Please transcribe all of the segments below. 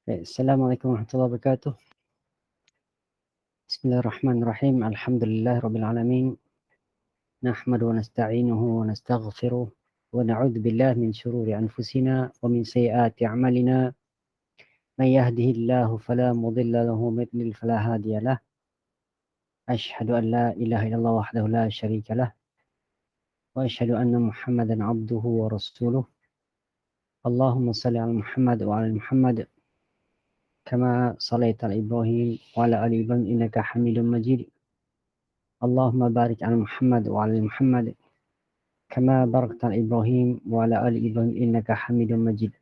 Assalamualaikum warahmatullahi wabarakatuh. Bismillahirrahmanirrahim. Alhamdulillahirabbil alamin. Nahmadu wa nasta'inuhu wa nastaghfiruh wa na'udzu billahi min shururi anfusina wa min sayyiati a'malina. May yahdihillahu fala mudilla lahu wa may yudlil fala hadiya lahu. Asyhadu an la ilaha illallah wahdahu la syarika lah wa asyhadu anna Muhammadan 'abduhu wa rasuluh. Allahumma shalli 'ala Muhammad wa 'ala Muhammad kama shallaita 'ala Ibrahim wa 'ala ali Ibrahim innaka Hamidum Majid. Allahumma barik 'ala Muhammad wa 'ala Muhammad kama barakta 'ala Ibrahim wa 'ala ali Ibrahim innaka Hamidum Majid.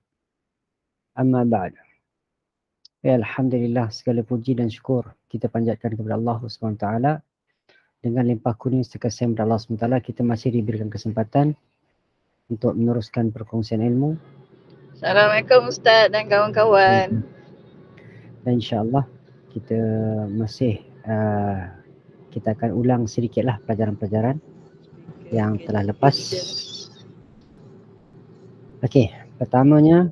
Amma ba'd. Alhamdulillah, segala puji dan syukur kita panjatkan kepada Allah SWT. Dengan limpah kurnia serta kasih dari Allah SWT, kita masih diberikan kesempatan untuk meneruskan perkongsian ilmu. Assalamualaikum Ustaz dan kawan-kawan. Dan insya-Allah kita masih kita akan ulang sedikitlah pelajaran-pelajaran yang telah lepas. Okey, pertamanya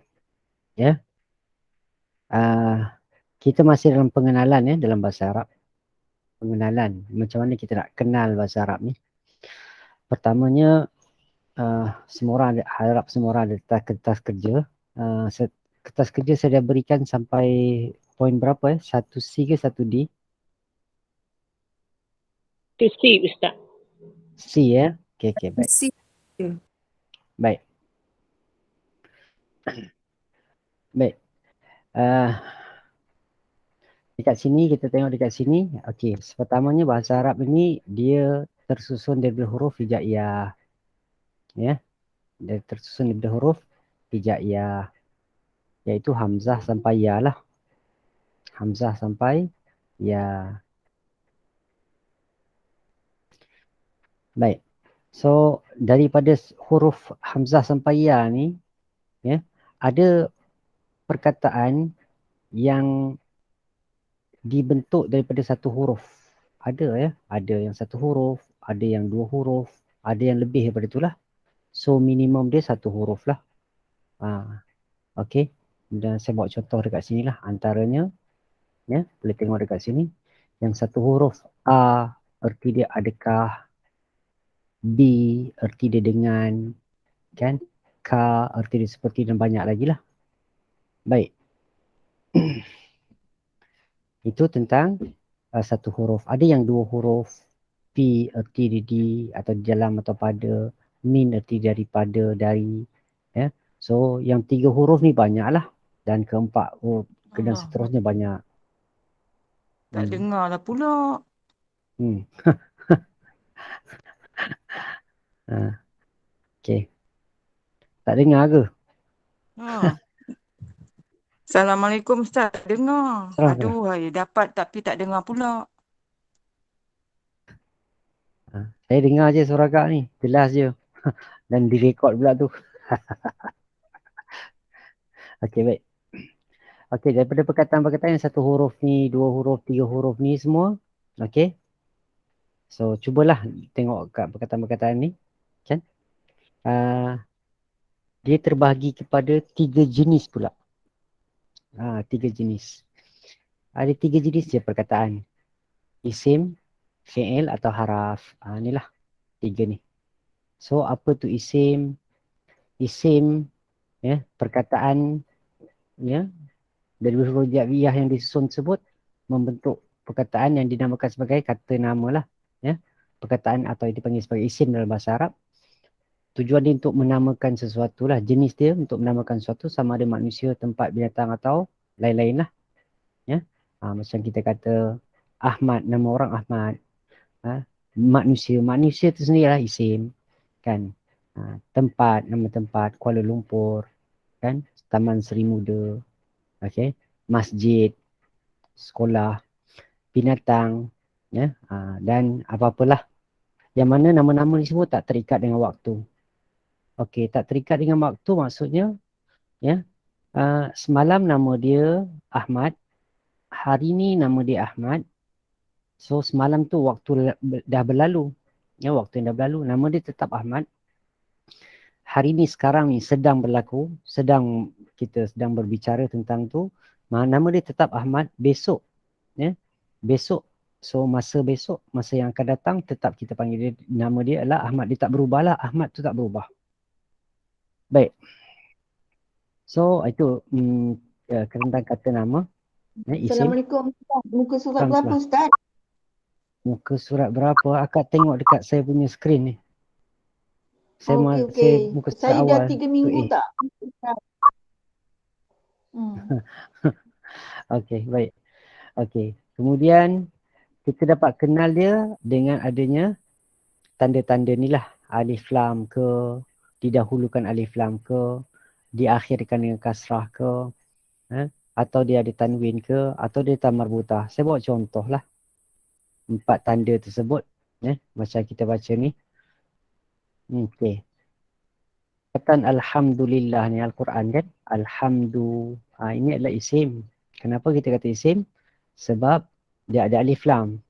ya. Kita masih dalam pengenalan dalam bahasa Arab. Pengenalan macam mana kita nak kenal bahasa Arab ni. Pertamanya semua orang harap semua orang ada kertas kerja. Kertas kerja saya dah berikan sampai poin berapa 1C ke 1D? 1C Ustaz. C ya. Okey baik. C. Baik. Baik. Dekat sini kita tengok dekat sini. Okey, pertamanya bahasa Arab ini dia tersusun daripada huruf hijaiyah. Ya. Dia tersusun daripada huruf hijaiyah, iaitu hamzah sampai ya lah. Hamzah sampai ya. Baik. So daripada huruf hamzah sampai ya ni ya, ada perkataan yang dibentuk daripada satu huruf. Ada ya, ada yang satu huruf, ada yang dua huruf, ada yang lebih daripada itulah. So minimum dia satu huruf lah. Okey. Dan saya buat contoh dekat sini lah. Antaranya ya, boleh tengok dekat sini. Yang satu huruf A erti dia adakah, B erti dia dengan, kan? K erti dia seperti, dan banyak lagi lah. Baik. Itu tentang satu huruf. Ada yang dua huruf. P erti dia di atau di dalam atau pada. Min erti daripada, dari. Ya. So yang tiga huruf ni banyak lah. Dan keempat huruf dan seterusnya banyak. Tak dengar lah pula. Okey. Tak dengar ke? Assalamualaikum Ustaz. Dengar. Salam. Aduh, dapat tapi tak dengar pula. Saya dengar je suara Kak ni. Jelas je. Dan direkod pula tu. Okey, baik. Okey, daripada perkataan-perkataan yang satu huruf ni, dua huruf, tiga huruf ni semua. Okey. So, cubalah tengok kat perkataan-perkataan ni. Kan? Dia terbahagi kepada tiga jenis pula. Tiga jenis. Ada tiga jenis je perkataan. Isim, fi'il atau haraf. Inilah tiga ni. So, apa tu isim? Isim, ya, perkataan, ya, dari huruf hijaiyah yang disusun tersebut membentuk perkataan yang dinamakan sebagai kata nama lah. Ya. Perkataan atau yang dipanggil sebagai isim dalam bahasa Arab. Tujuan dia untuk menamakan sesuatu lah. Jenis dia untuk menamakan sesuatu, sama ada manusia, tempat, binatang atau lain-lain lah. Ya. Macam kita kata Ahmad, nama orang Ahmad. Manusia tu sendirilah isim. Kan. Tempat, nama tempat, Kuala Lumpur. Kan. Taman Seri Muda. Okay. Masjid, sekolah, binatang, ya, dan apa-apalah. Yang mana nama-nama ni semua tak terikat dengan waktu. Okey, tak terikat dengan waktu maksudnya, ya, semalam nama dia Ahmad, hari ni nama dia Ahmad. So semalam tu waktu dah berlalu, ya, waktu yang dah berlalu, nama dia tetap Ahmad. Hari ni sekarang ni sedang berlaku, kita sedang berbicara tentang tu, Nama dia tetap Ahmad besok. Ya. Besok. So masa besok, masa yang akan datang tetap kita panggil dia, nama dia adalah Ahmad. Dia tak berubah lah. Ahmad tu tak berubah. Baik. So itu kerentang kata nama. Isim. Assalamualaikum Ustaz. Muka surat berapa Assalamualaikum. Ustaz? Muka surat berapa? Akak tengok dekat saya punya skrin ni. Saya, saya muka surat Saya dah awal. 3 minggu tu tak? Ustaz. Okey, baik. Okey. Kemudian kita dapat kenal dia dengan adanya tanda-tanda ni lah. Alif lam ke, didahulukan alif lam ke, diakhirkan dengan kasrah ke, atau dia ada tanwin ke, atau dia tamar butah. Saya buat contoh lah. 4 tanda tersebut. Macam kita baca ni. Okey. Kata Alhamdulillah ni Al-Quran kan. Alhamdu. Ini adalah isim. Kenapa kita kata isim? Sebab dia ada alif lam.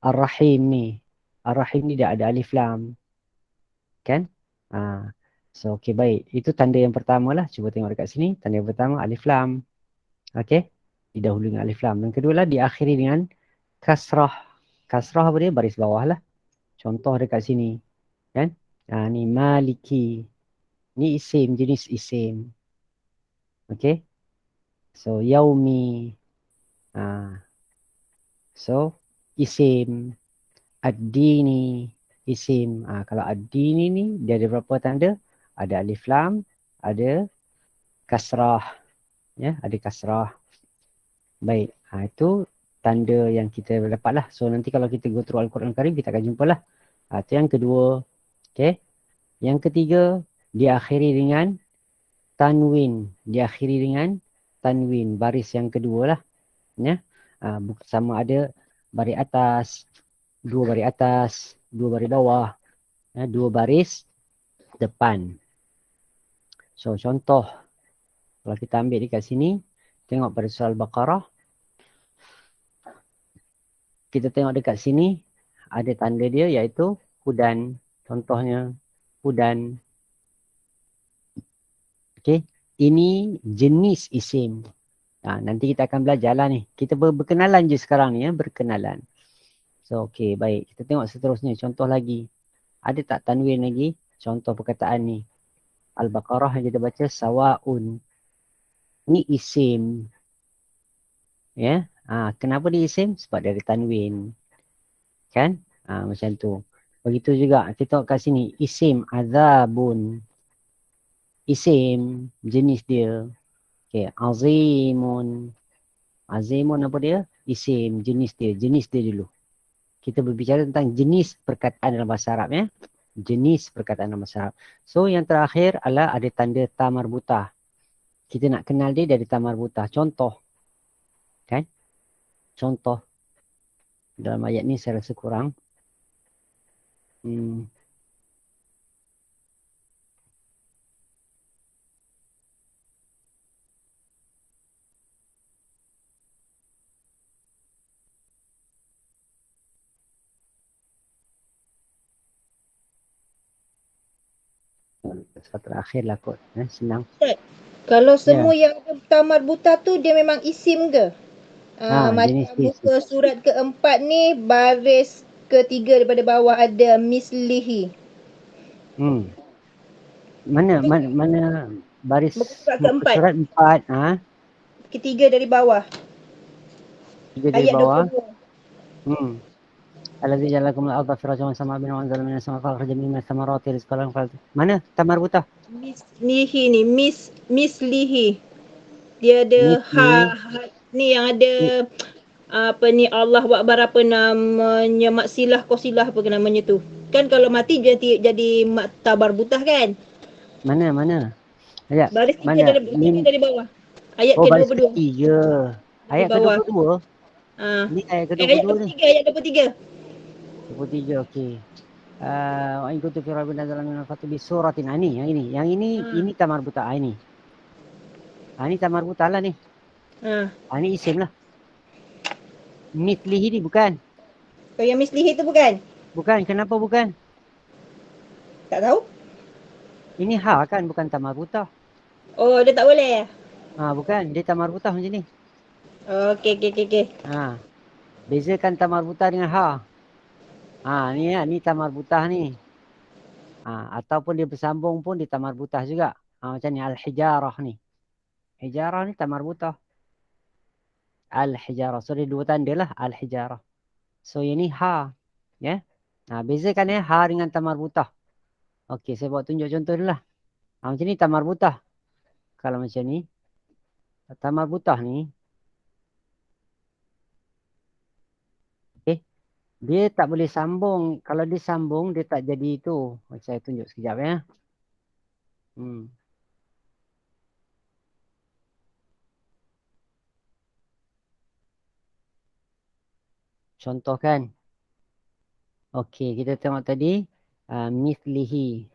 Ar-Rahim ni. Ar-Rahim ni dia ada alif lam. Kan? So, okey baik. Itu tanda yang pertama lah. Cuba tengok dekat sini. Tanda yang pertama alif lam. Okey. Didahului dengan alif lam. Yang kedua lah diakhiri dengan kasrah. Kasrah apa dia? Baris bawah lah. Contoh dekat sini. Kan? Ni Maliki. Ni isim. Jenis isim. Okey. So, Yaumi. So, isim. Ad-dini. Isim. Kalau ad-dini ni, dia ada berapa tanda? Ada alif lam. Ada kasrah. Ya, ada kasrah. Baik. Itu tanda yang kita dapat lah. So, nanti kalau kita go through Al-Quran Karim, kita akan jumpa lah. Itu yang kedua. Okey. Yang ketiga, diakhiri dengan tanwin. Diakhiri dengan tanwin. Baris yang kedua lah. Ya. Sama ada baris atas, 2 baris atas, 2 baris bawah, 2 baris depan. So contoh, kalau kita ambil dekat sini, tengok pada surah Al-Baqarah, kita tengok dekat sini, ada tanda dia iaitu hudan. Contohnya, hudan. Okey, ini jenis isim. Nanti kita akan belajar lah ni. Kita berkenalan je sekarang ni ya, berkenalan. So, okey, baik. Kita tengok seterusnya. Contoh lagi. Ada tak tanwin lagi? Contoh perkataan ni. Al-Baqarah yang kita baca, sawa'un. Ni isim. Ya. Kenapa dia isim? Sebab dia ada tanwin. Kan? Macam tu. Begitu juga. Kita tengok kat sini. Isim, azabun. Isim, jenis dia. Okay, azimun. Azimun apa dia? Isim, jenis dia. Jenis dia dulu. Kita berbicara tentang jenis perkataan dalam bahasa Arab ya. Jenis perkataan dalam bahasa Arab. So yang terakhir adalah ada tanda ta marbutah. Kita nak kenal dia dari ta marbutah. Contoh. Kan? Contoh. Dalam ayat ni saya rasa kurang. Terakhir lah kot. Senang. Kalau semua yang ada tamar buta tu dia memang isim ke? Macam muka surat keempat ni baris ketiga daripada bawah ada mislihi. Mana baris surat keempat. Surat 4 Ketiga dari bawah. Ketiga dari ayat bawah. 22. Allazi ja'alakum al-ardha firashan wa as-samaa'a bina'an wa anzala minas samaa'i fa'akhraja minas thamarati rizqan lakum. Mana tamar butah? Mislihi ni, mislihi. Dia ada ni yang ada apa ni Allah Akbar apa namanya maksilah qasilah apa namanya tu. Kan kalau mati jadi tabar butah kan? Mana? Ayat. Baris tiga dari bawah. Ayat ke-22. Baris ketiga. Ayat ke-22. Ni ayat ke-22 ni. Ayat 23. 23, okey. Wa in kuntum fi raibin nazala min al-fatih bi suratin. Yang ini tamar buta ini. Ini tamar buta lah ni. Ini isim lah. Mislihi ni bukan. Yang mislihi tu bukan? Bukan, kenapa bukan? Tak tahu. Ini kan, bukan tamar buta. Oh, dia tak boleh ya? Bukan, dia tamar buta macam ni. Okey. Ha. Bezakan ta marbutah dengan ha. Ha, ni ya, ni ta marbutah ni. Ha, ataupun dia bersambung pun dia ta marbutah juga. Ha, macam ni al-hijarah ni. Hijarah ni ta marbutah. Al-hijarah. So dia dua tanda lah al-hijarah. So yang ni ha. Ya. Ha, bezakan ya ha dengan ta marbutah. Okey, saya buat tunjuk contoh dulu lah. Ha, macam ni ta marbutah. Kalau macam ni. Ta marbutah ni. Okey. Dia tak boleh sambung. Kalau dia sambung, dia tak jadi itu. Saya tunjuk sekejap ya. Contoh kan. Okey, kita tengok tadi. Mithlihi.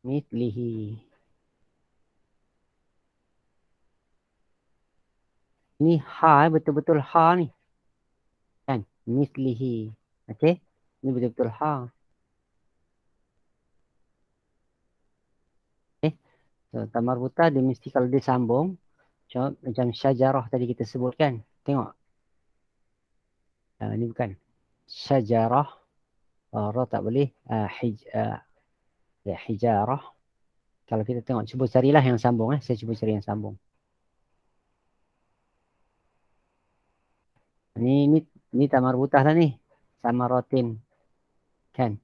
Mithlihi. Ni ha, betul-betul ha ni. Kan? Mithlihi. Okey. Ni betul-betul ha. So, ta marbutah dia mesti kalau dia sambung. Macam syajarah tadi kita sebut kan. Tengok. Ni bukan. Syajarah. Ra tak boleh. Hijarah. Kalau kita tengok. Cuba carilah yang sambung. Saya cuba cari yang sambung. Ni ta marbutah lah ni. Samaratin. Kan?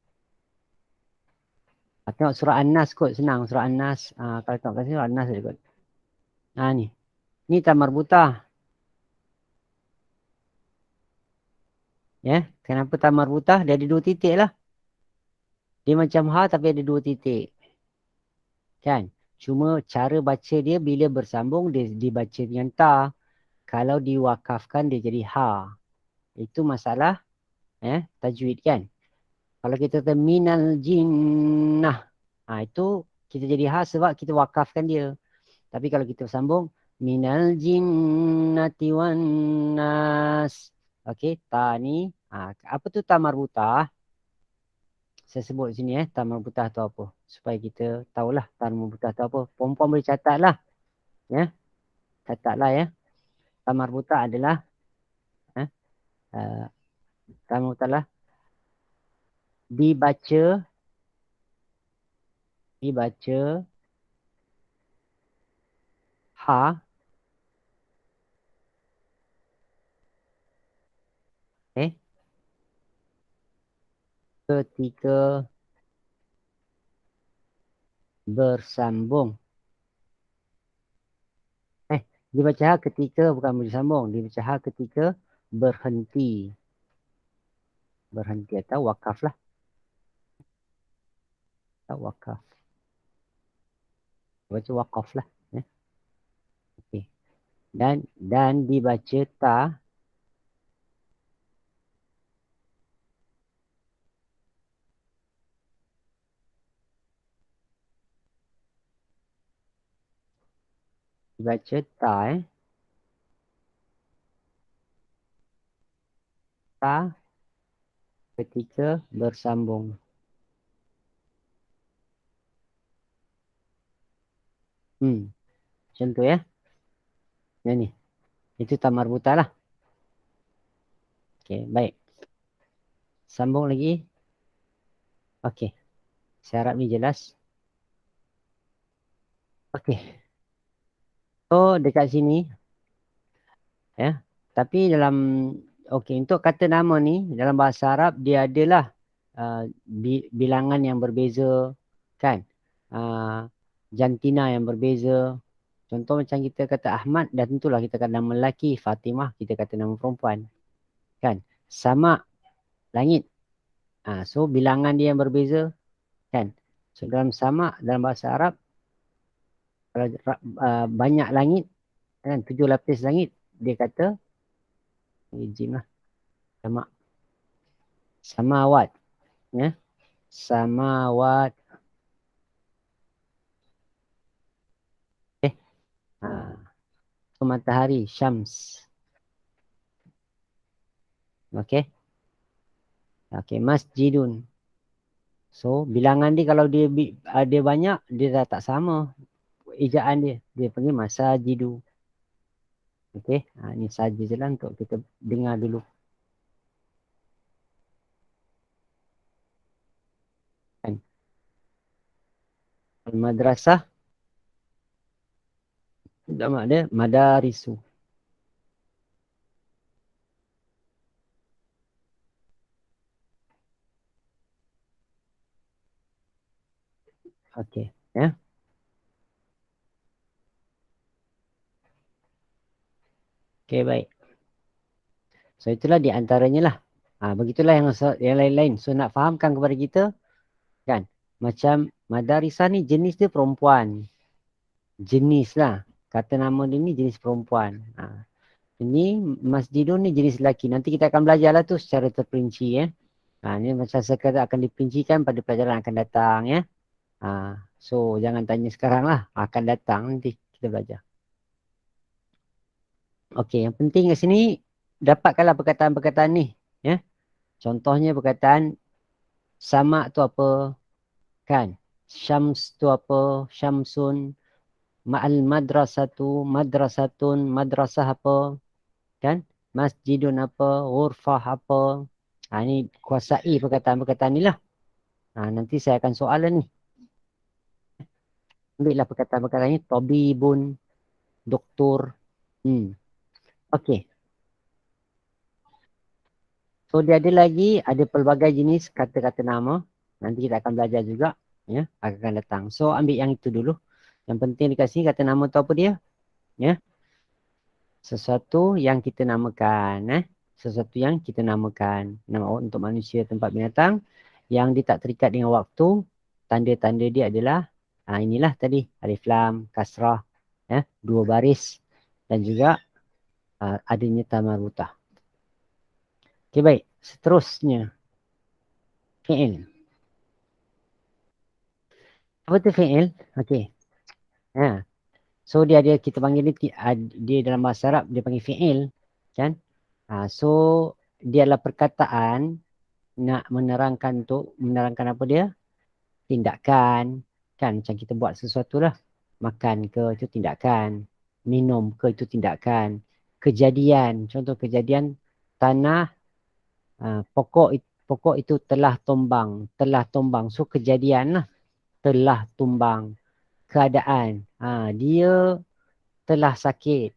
Tengok surah An-Nas kot. Senang surah An-Nas. Kalau tengok kat sini surah An-Nas je kot. Ni. Ni ta marbutah. Ya. Kenapa ta marbutah? Dia ada dua titik lah. Dia macam ha tapi ada dua titik. Kan? Cuma cara baca dia bila bersambung dia dibaca dengan ta. Kalau diwakafkan dia jadi ha. Itu masalah tajwid kan. Kalau kita kata minal jinnah. Itu kita jadi ha sebab kita wakafkan dia. Tapi kalau kita sambung minal jinnati wan nas. Okey, ta ni. Apa tu ta marbutah? Saya sebut sini ta marbutah tu apa. Supaya kita tahulah ta marbutah tu apa. Perempuan boleh catat lah. Ya. Catatlah ya. Ta marbutah adalah ta marbutah lah dibaca ha ketika bersambung. Dibaca ha ketika bukan bersambung. Dibaca ha ketika berhenti. Berhenti atau wakaf lah. Atau wakaf. Baca wakaf lah. Okey. Dan dibaca ta. Dibaca ta ta ketika bersambung. Macam tu ya. Yang ni. Itu ta marbutah lah. Okey, baik. Sambung lagi. Okey. Saya harap ni jelas. Okey. So, dekat sini. Ya. Tapi dalam, untuk kata nama ni, dalam bahasa Arab, dia adalah bilangan yang berbeza. Kan? Jantina yang berbeza. Contoh macam kita kata Ahmad, dah tentulah kita kata nama lelaki. Fatimah, kita kata nama perempuan. Kan? Sama langit. So, bilangan dia yang berbeza. Kan? So, dalam sama, dalam bahasa Arab, kalau banyak langit, kan, 7 lapis langit, dia kata, izin lah, samawat. Ya? Samawat. Matahari, syams. Okey. Okey, masjidun. So, bilangan dia kalau dia banyak, dia dah tak sama. Ejaan dia. Dia panggil masajidu. Okey, ini saja je lah untuk kita dengar dulu. Kan? Al-madrasah, nama dia madarisu. Okey, ya. Okey, baik. So itulah di antaranya lah. Begitulah yang lain-lain. So nak fahamkan kepada kita, kan? Macam madarisa ni jenis dia perempuan. Jenis lah. Kata nama dia ni jenis perempuan. Ini masjidun ni jenis lelaki. Nanti kita akan belajar lah tu secara terperinci ya. Ini macam sekadar akan diperincikan pada pelajaran akan datang ya. So jangan tanya sekarang lah. Akan datang nanti kita belajar. Okey, yang penting kat sini dapatkanlah perkataan-perkataan ni ya. Contohnya perkataan sama tu apa? Kan? Syams tu apa? Syamsun. Ma'al madrasatu, madrasatun, madrasah apa? Kan? Masjidun apa? Ghurfah apa? Ini kuasai perkataan-perkataan ni lah. Nanti saya akan soalan ni. Ambillah perkataan-perkataan ni. Tabibun, doktor. Okey. So dia ada lagi, ada pelbagai jenis kata-kata nama. Nanti kita akan belajar juga. Ya, akan datang. So ambil yang itu dulu. Yang penting dekat sini kata nama tu apa dia? Ya. Sesuatu yang kita namakan. Sesuatu yang kita namakan. Nama untuk manusia, tempat binatang. Yang dia tak terikat dengan waktu. Tanda-tanda dia adalah inilah tadi. Alif lam, kasrah. Ya, 2 baris. Dan juga adanya tamarutah. Okey, baik. Seterusnya. Fi'il. Apa tu fi'il? Okey. So dia ada, kita panggil dia dalam bahasa Arab dia panggil fi'il. Kan? So dia adalah perkataan nak menerangkan apa dia? Tindakan. Kan macam kita buat sesuatu lah. Makan ke itu tindakan. Minum ke itu tindakan. Kejadian. Contoh kejadian tanah pokok itu telah tumbang. Telah tumbang. So kejadian lah. Telah tumbang. Keadaan. Dia telah sakit.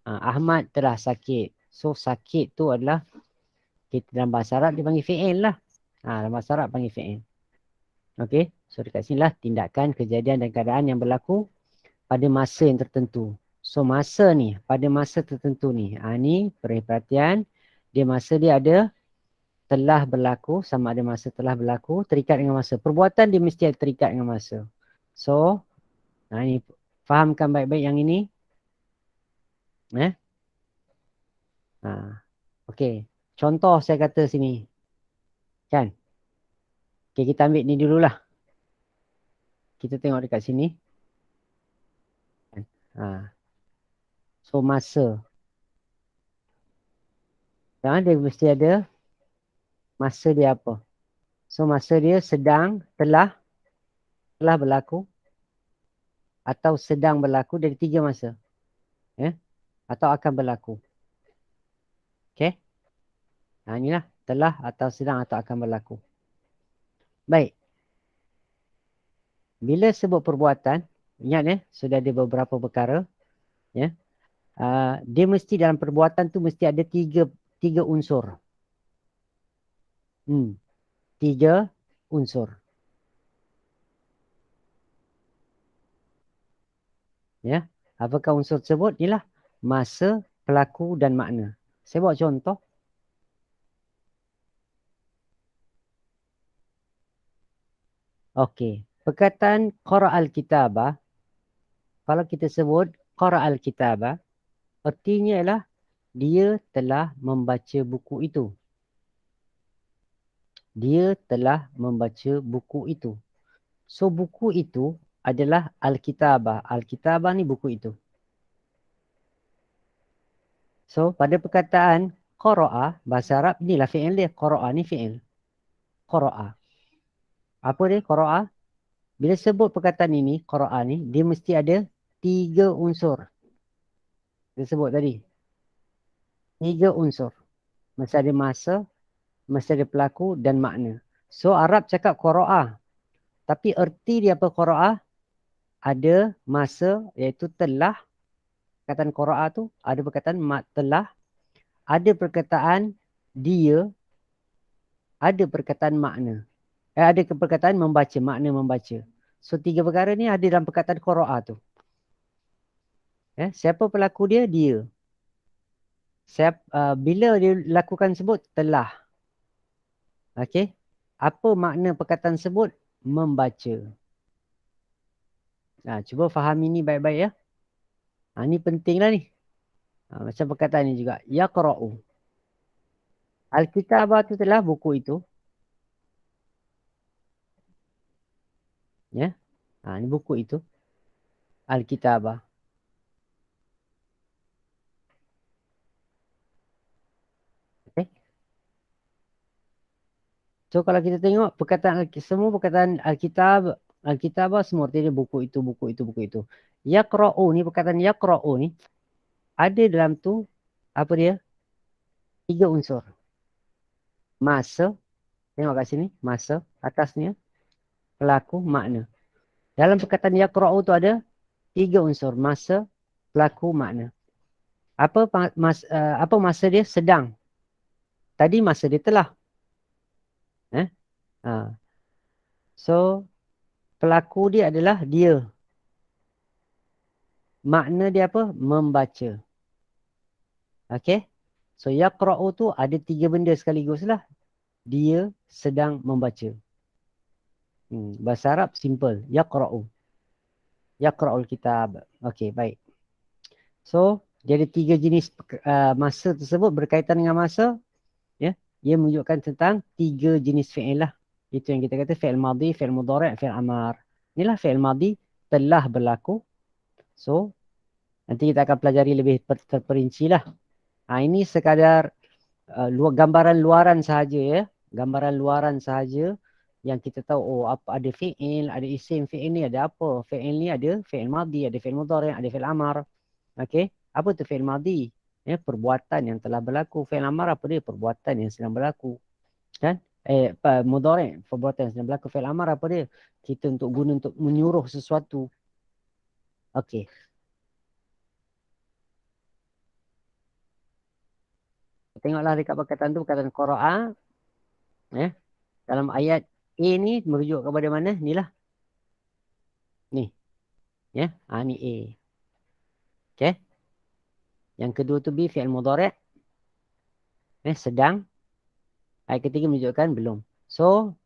Ahmad telah sakit. So sakit tu adalah kita dalam bahasa Arab dia panggil fi'il lah. Dalam bahasa Arab panggil fi'il. Okey. So dekat sini lah tindakan, kejadian dan keadaan yang berlaku pada masa yang tertentu. So masa ni, pada masa tertentu ni. Ni perhatian. Masa dia ada telah berlaku, sama ada masa telah berlaku, terikat dengan masa. Perbuatan dia mesti ada terikat dengan masa. So, ini fahamkan baik-baik yang ini. Okey. Contoh saya kata sini. Kan? Okey, kita ambil ni dululah. Kita tengok dekat sini. So, masa. Dia mesti ada masa dia apa. So, masa dia telah berlaku atau sedang berlaku dari 3 masa. Atau akan berlaku. Okey. Inilah telah atau sedang atau akan berlaku. Baik. Bila sebut perbuatan, ingat sudah ada beberapa perkara. Dia mesti dalam perbuatan tu mesti ada tiga unsur. 3 unsur. Apakah unsur tersebut? Inilah masa, pelaku dan makna. Saya buat contoh. Okey. Perkataan qara'al kitabah. Kalau kita sebut qara'al kitabah, artinya ialah dia telah membaca buku itu. Dia telah membaca buku itu. So buku itu adalah Al-Kitabah. Al-Kitabah ni buku itu. So pada perkataan qara'a, bahasa Arab inilah fi'il dia. Qara'a ni fi'il. Qara'a. Apa dia qara'a? Bila sebut perkataan ini, qara'a ni, dia mesti ada 3 unsur. Kita sebut tadi. 3 unsur. Mesti ada masa, mesti ada pelaku dan makna. So Arab cakap qara'a. Tapi erti dia apa qara'a? Ada masa iaitu telah. Perkataan qara'a tu ada perkataan telah. Ada perkataan dia. Ada perkataan makna. Ada perkataan membaca, makna membaca. So 3 perkara ni ada dalam perkataan qara'a tu. Siapa pelaku dia? Dia. Bila dia lakukan sebut? Telah. Okey. Apa makna perkataan sebut? Membaca. Cuba fahami ni baik-baik ya. Ni penting lah ni. Macam perkataan ni juga. Yaqra'u. Al-kitabah tu telah buku itu. Ya. Ni buku itu. Al-kitabah. Okay. So kalau kita tengok perkataan semua perkataan Al-kitabah semua artinya buku itu, buku itu, buku itu. Yaqra'u ni perkataan yaqra'u ni ada dalam tu apa dia? 3 unsur. Masa, tengok kat sini, masa atasnya, pelaku, makna. Dalam perkataan yaqra'u tu ada 3 unsur, masa, pelaku, makna. Apa masa dia? Sedang. Tadi masa dia telah. So pelaku dia adalah dia. Makna dia apa? Membaca. Okey. So yaqra'u tu ada 3 benda sekaligus lah. Dia sedang membaca. Bahasa Arab simple. Yaqra'u. Yaqra'ul kitab. Okey, baik. So dia ada 3 jenis masa tersebut berkaitan dengan masa. Ya, ia menunjukkan tentang 3 jenis fi'il lah. Itu yang kita kata fi'il madhi, fi'il mudhari', fi'il amar. Inilah fi'il madhi telah berlaku. So nanti kita akan pelajari lebih terperinci lah. Ini sekadar gambaran luaran sahaja ya. Gambaran luaran sahaja yang kita tahu apa ada fi'il, ada isim. Fi'il ni ada apa? Fi'il ni ada fi'il madhi, ada fi'il mudhari', ada fi'il amar. Okey, apa tu fi'il madhi? Ya, perbuatan yang telah berlaku. Fi'il amar apa dia? Perbuatan yang sedang berlaku. Kan? Mudhari', perbuatan yang sedang berlaku. Fi'il amar apa dia? Kita guna untuk menyuruh sesuatu. Okey. Tengoklah dekat perkataan tu, perkataan qara'a. Dalam ayat A ni merujuk kepada mana? Inilah. Ni. Ya, ni A. Okey. Yang kedua tu B, fi'il mudhari'. Sedang. Ayat ketiga menunjukkan belum. So,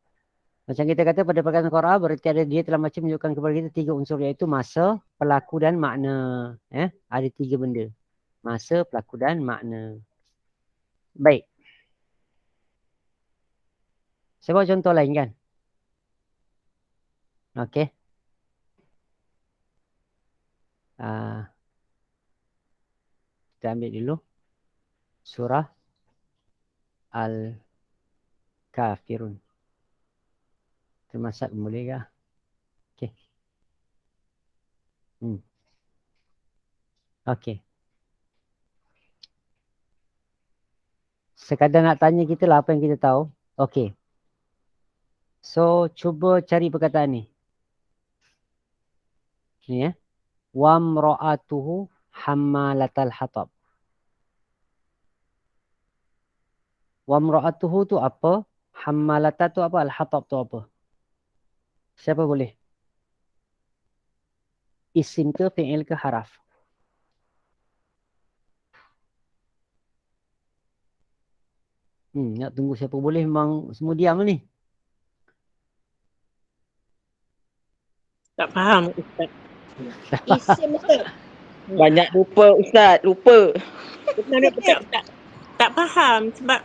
macam kita kata pada perkataan qara'a berarti ada dia telah macam menunjukkan kepada kita 3 unsur iaitu masa, pelaku dan makna. Ada 3 benda. Masa, pelaku dan makna. Baik. Saya buat contoh lain kan. Okey. Kita ambil dulu surah Al-Kafirun. Termasuk boleh ke? Okey. Okey. Sekadar nak tanya kita lah apa yang kita tahu. Okey. So, cuba cari perkataan ni. Ni ya. Wamra'atuhu hammalatal hatab. Wamra'atuhu tu apa? Hammalata tu apa? Al-hatab tu apa? Siapa boleh? Isim ke, fi'il ke, haraf? Nak tunggu siapa boleh, memang semua diam ni. Tak faham Ustaz. Isim Ustaz. Banyak lupa Ustaz, lupa. Ustaz tak faham sebab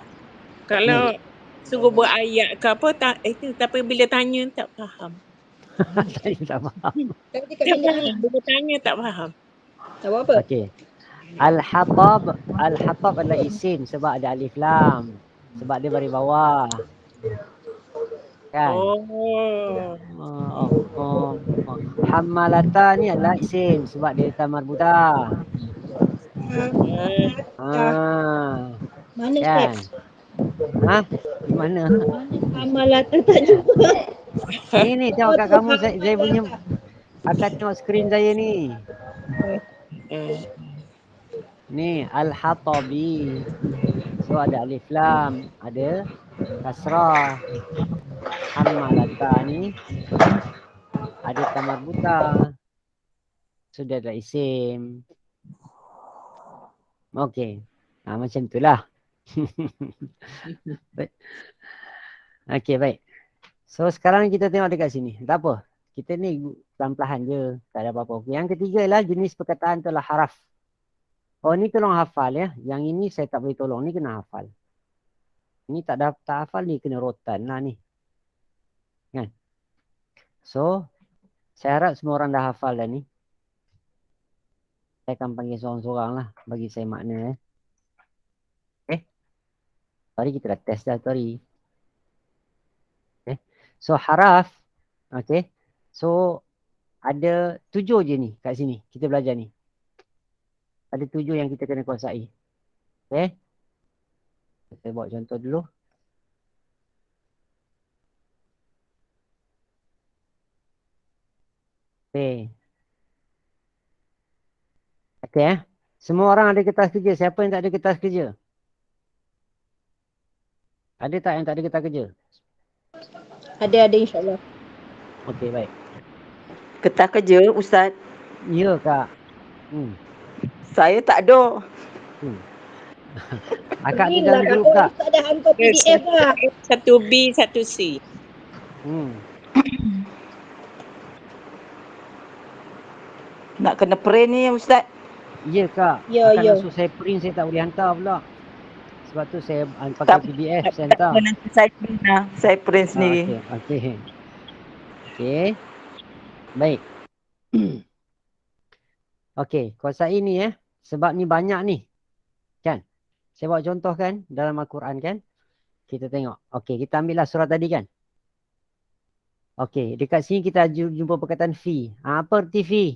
kalau suruh buat ayat ke apa tapi bila tanya tak faham. Tak faham. Bila tanya tak faham. Tak apa. Okey. Al-hatab adalah isim sebab ada alif lam. Sebab dia baris bawah. Kan? Hammalata ni adalah isim sebab dia letak marbuta. Mana Kan? Ustaz? Di mana? Hamalah tak jumpa. Ni tengok kat kamu saya punya akan tengok skrin saya ni. Ni Al-Hatabi. So ada alif lam, ada kasrah. Hamalata ni ada tamarbuta. Sudah ada isim. Okey. Macam itulah. Okey, baik. So sekarang kita tengok dekat sini. Tak apa. Kita ni pelan-pelan je. Tak ada apa-apa. Yang ketiga lah jenis perkataan tu lah haraf. Oh ni tolong hafal ya. Yang ini saya tak boleh tolong. Ni kena hafal. Ni tak hafal ni kena rotan lah ni. Kan? So saya harap semua orang dah hafal dah ni. Saya akan panggil seorang-seorang lah. Bagi saya makna. Tadi kita dah test dah tadi. So haraf. Okay. So ada 7 je ni kat sini. Kita belajar ni. Ada 7 yang kita kena kuasai. Okay. Saya buat contoh dulu. Okay. Okay. Semua orang ada kertas kerja. Siapa yang tak ada kertas kerja? Ada tak yang tak ada kertas kerja? Ada insyaAllah. Okey, baik. Kertas kerja, Ustaz. Ya, Kak. Saya tak ada. Akak tu Inilah dalam grup, kata Kak. Ustaz dah hantar PDF lah. 1B, 1C. Nak kena print ni, Ustaz. Ya, Kak. Ya, Akan ya. masuk saya print, saya tak boleh hantar pula. Sebab tu saya pakai PDF, saya hantar. Nanti saya print lah. Saya print sendiri. Okey. Okey. Baik. Okey, kuasai ni sebab ni banyak ni. Kan? Saya buat contoh kan dalam Al-Quran kan. Kita tengok. Okey, kita ambillah surah tadi kan. Okey, dekat sini kita jumpa perkataan fi. Apa erti fi?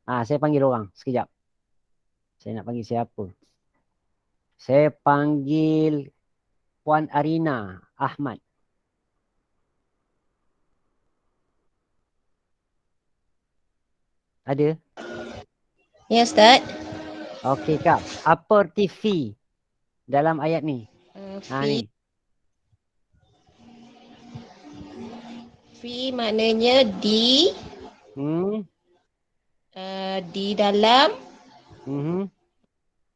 Saya panggil orang sekejap. Saya nak panggil siapa? Saya panggil Puan Arina Ahmad. Ada? Ya, Ustaz. Okey, Kak. Apa erti fi dalam ayat ni? Ni. Fi maknanya di dalam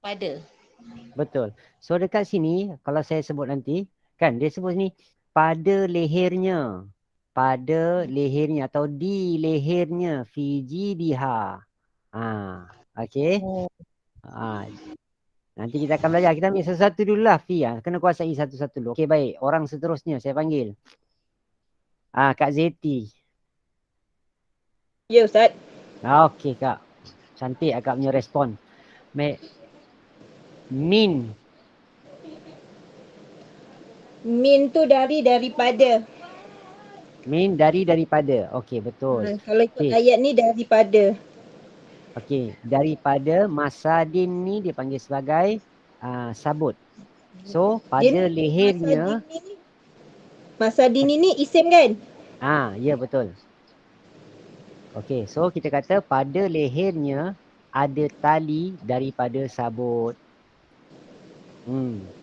pada. Betul. So dekat sini kalau saya sebut nanti kan dia sebut ni pada lehernya. Pada lehernya atau di lehernya fi jidiha. Okey. Nanti kita akan belajar. Kita ambil satu-satu dululah fi. Kena kuasai satu-satu dulu. Okey, baik. Orang seterusnya saya panggil. Kak Zeti. Ya, Ustaz. Okey, Kak. Cantik Kak punya respon. Min. Min tu daripada. Min daripada. Okey, betul. Kalau ikut ayat ni daripada. Okey, daripada masadin ni dia panggil sebagai sabut. So, pada lehernya Masadin ini isim kan? Ya betul. Okey, so kita kata pada lehernya ada tali daripada sabut.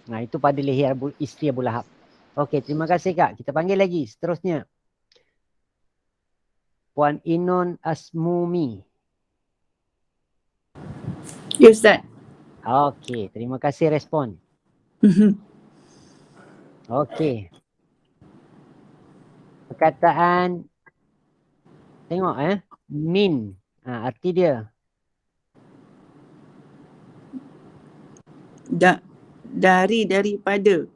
Itu pada leher isteri Abu Lahab. Okey, terima kasih Kak. Kita panggil lagi seterusnya. Puan Inun Asmumi. Ya, Ustaz. Okey, terima kasih respon. Okey. Perkataan tengok min. Arti dia. Daripada.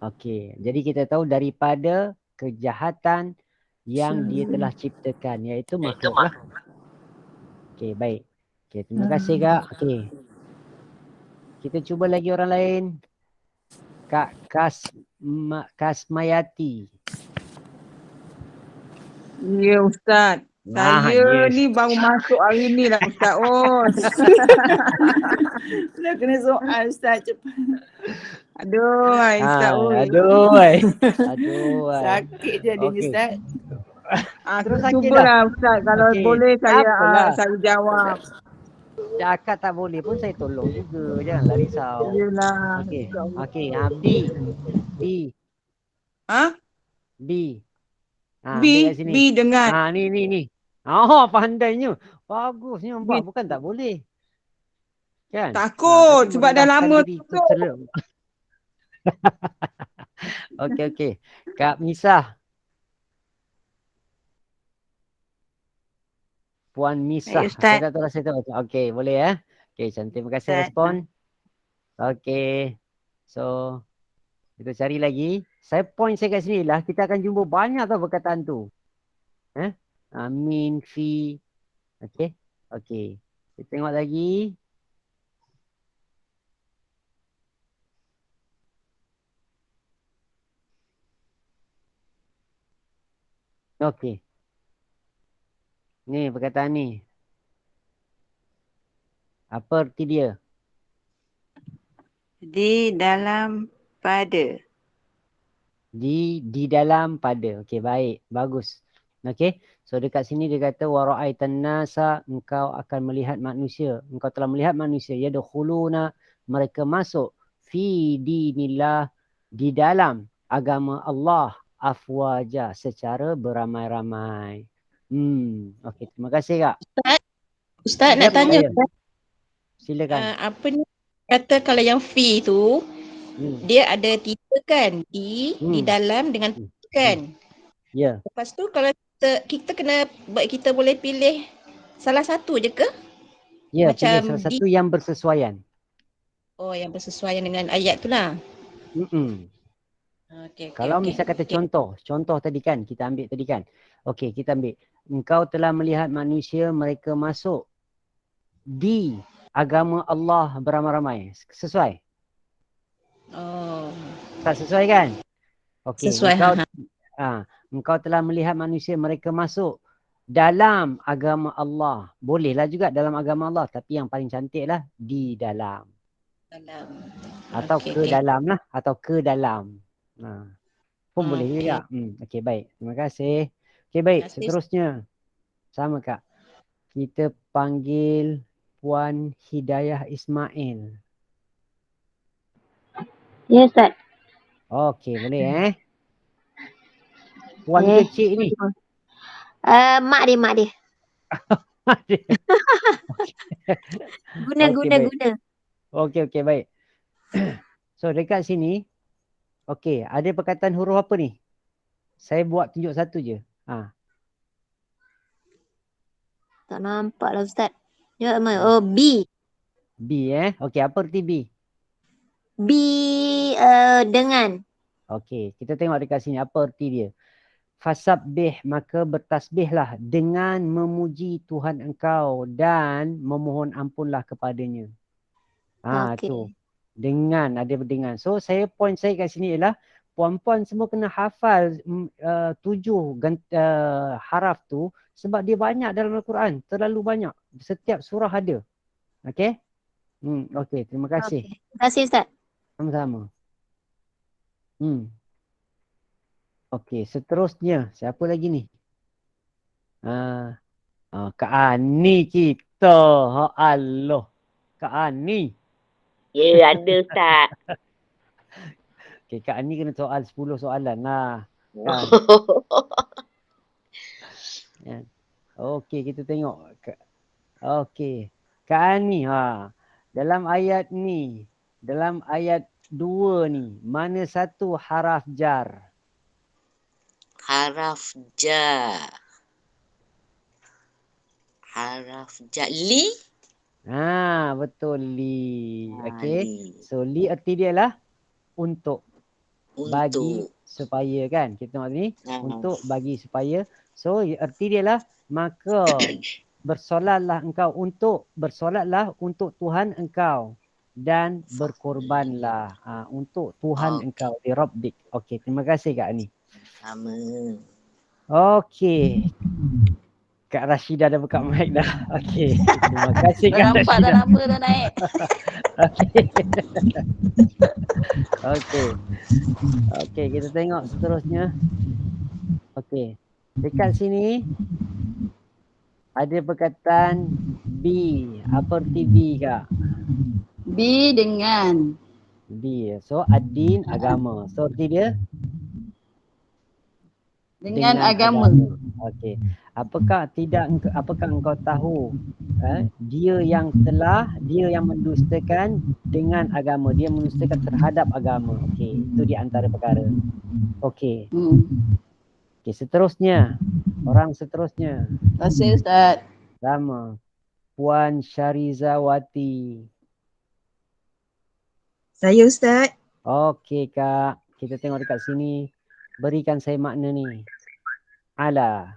Okey, jadi kita tahu daripada kejahatan yang dia telah ciptakan, iaitu makhluk lah. Okey, baik. Okey, terima kasih Kak. Okey. Kita cuba lagi orang lain. Kak Kasmayati. Ya, Ustaz. Saya yes. ni baru masuk hari ni lah Ustaz. Oh. Dah kena soal Ustaz cepat. Aduh, Ustaz. Aduh, aduh. Sakit jadinya Okey. Ustaz. Terus Saya sakit cubalah Ustaz. Kalau Okey, boleh tak apalah. saya jawab. Cakap tak boleh pun saya tolong juga. Janganlah risau. Yelah. Okey. Okey, B. Ha? B. B, ambil kat sini. B dengan. Ni. Oh, pandainya. Bagusnya Mbak. B. Bukan tak boleh. Kan? Takut Tapi sebab dah merendahkan lama diri tutup. Okey. Kak Misah. Puan Misah. Baik, Ustaz. Saya tak tahu rasa tu. Okey, boleh ya? Okey, terima kasih Ustaz. respon. Okey. So, kita cari lagi. Point saya kat sini lah. Kita akan jumpa banyak tau perkataan tu. Min, fi. Okey. Kita tengok lagi. Okey. Ni perkataan ni. Apa erti dia? Di dalam pada. Di dalam pada. Okey, baik. Bagus. Okey. So dekat sini dia kata wara'aitan nasa, engkau akan melihat manusia. Engkau telah melihat manusia. Yadkhuluna, mereka masuk fi dinillah, di dalam agama Allah, afwaja, secara beramai-ramai. Okey, terima kasih Kak. Ustaz nak tanya, Ya. Silakan. apa ni kata kalau yang fi tu dia ada tiga kan, di dalam dengan kan. Ya. Lepas tu kalau kita kena kita boleh pilih salah satu je ke? Ya, Macam pilih salah satu yang bersesuaian. Oh, yang bersesuaian dengan ayat tu lah. Okay, Kalau misal kata contoh tadi kan, kita ambil tadi kan. Okey, kita ambil. Engkau telah melihat manusia, mereka masuk di agama Allah beramai-ramai. Sesuai? Oh. Tak sesuai kan? Okey, Sesuai. engkau telah melihat manusia, mereka masuk dalam agama Allah. Bolehlah juga dalam agama Allah, tapi yang paling cantik lah di dalam. Atau ke dalam lah, atau ke dalam. Pun boleh juga. Okey, baik. Terima kasih. Okey, baik. Seterusnya. Sama Kak. Kita panggil Puan Hidayah Ismail. Ya, Ustaz. Okey, boleh Puan kecil ni. Mak dia. Guna. Okey, baik. So, dekat sini, okey, ada perkataan huruf apa ni? Saya buat tunjuk satu je. Tak nampak lah, Ustaz. Oh, B. B Okey, apa erti B? B dengan. Okey, kita tengok dekat sini apa erti dia. Fasabbih, maka bertasbihlah dengan memuji Tuhan engkau dan memohon ampunlah kepadanya. Tu. Dengan, ada dengan. So, point saya kat sini ialah puan-puan semua kena hafal 7 haraf tu sebab dia banyak dalam Al-Quran. Terlalu banyak. Setiap surah ada. Okey? Okey, terima kasih. Terima kasih, Ustaz. Sama-sama. Okey, seterusnya. Siapa lagi ni? Kak Ani kita. Allah. Kak Ani. Ya, ada Ustaz. Okey, Kak Ani kena soal 10 soalan lah. Kan? Okey, kita tengok. Okey. Kak Ani, dalam ayat ni, dalam ayat 2 ni, mana satu haraf jar? Haraf jar. Li. Betul, li. Okey. So, li erti dia lah untuk. Bagi supaya kan. Kita tengok ni. Untuk bagi supaya. So, erti dia lah maka bersolatlah untuk Tuhan engkau dan berkorbanlah untuk Tuhan engkau di Rabbik. Okey, terima kasih Kak Ani. Sama. Okey. Kak Rashidah dah buka mic dah. Okey. Terima kasih Dah Kak nampak dah Rashidah. nama dah naik. Okey. Okey. Okey, kita tengok seterusnya. Okey. Dekat sini ada perkataan B. Apa erti B, Kak? B dengan. B. So, ad-din, agama. So, erti dia? Dengan agama. Okey. Apakah engkau tahu dia yang mendustakan dengan agama, dia mendustakan terhadap agama. Okey, itu di antara perkara. Okey. Okey, seterusnya. Orang seterusnya. Terima kasih Ustaz. Sama. Puan Syarizawati. Saya Ustaz. Okey Kak, kita tengok dekat sini. Berikan saya makna ni. Ala.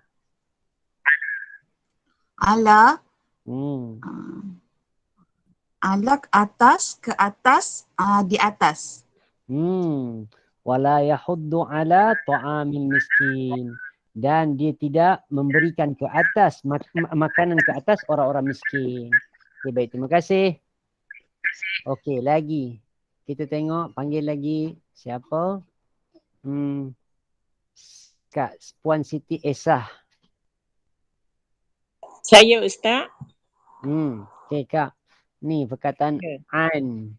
Ala. Hmm. Ala ke atas, di atas. Wala yahuddu ala ta'amil miskin. Dan dia tidak memberikan ke atas makanan ke atas orang-orang miskin. Okey, baik, terima kasih. Okey, lagi. Kita tengok, panggil lagi siapa? Kak Puan Siti Esah. Saya Ustaz. Okey Kak. Ni perkataan an.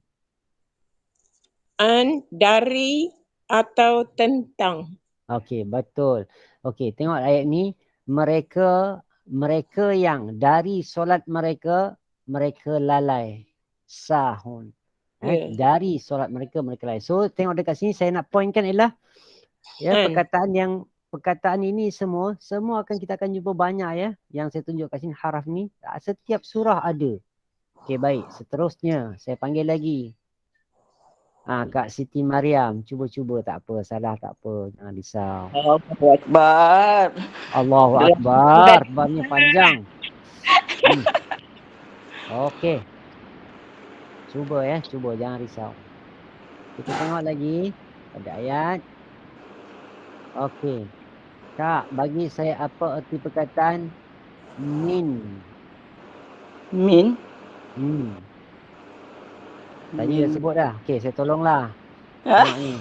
An, dari atau tentang. Okey, betul. Okey, tengok ayat ni. Mereka yang dari solat mereka lalai. Sahun. Dari solat mereka lalai. So, tengok dekat sini saya nak pointkan ialah perkataan ini semua akan kita akan jumpa banyak ya. Yang saya tunjuk kat sini haraf ni. Setiap surah ada. Okey, baik. Seterusnya, saya panggil lagi. Kak Siti Mariam, cuba tak apa, salah tak apa, jangan risau. Allahu Akbar. Allahu Akbar, akbarnya panjang. Okey. Cuba jangan risau. Kita tengok lagi pada ayat. Okey. Kak, bagi saya apa erti perkataan min? Min? Tadi dah sebut dah. Okey, saya tolonglah. Tengok ni.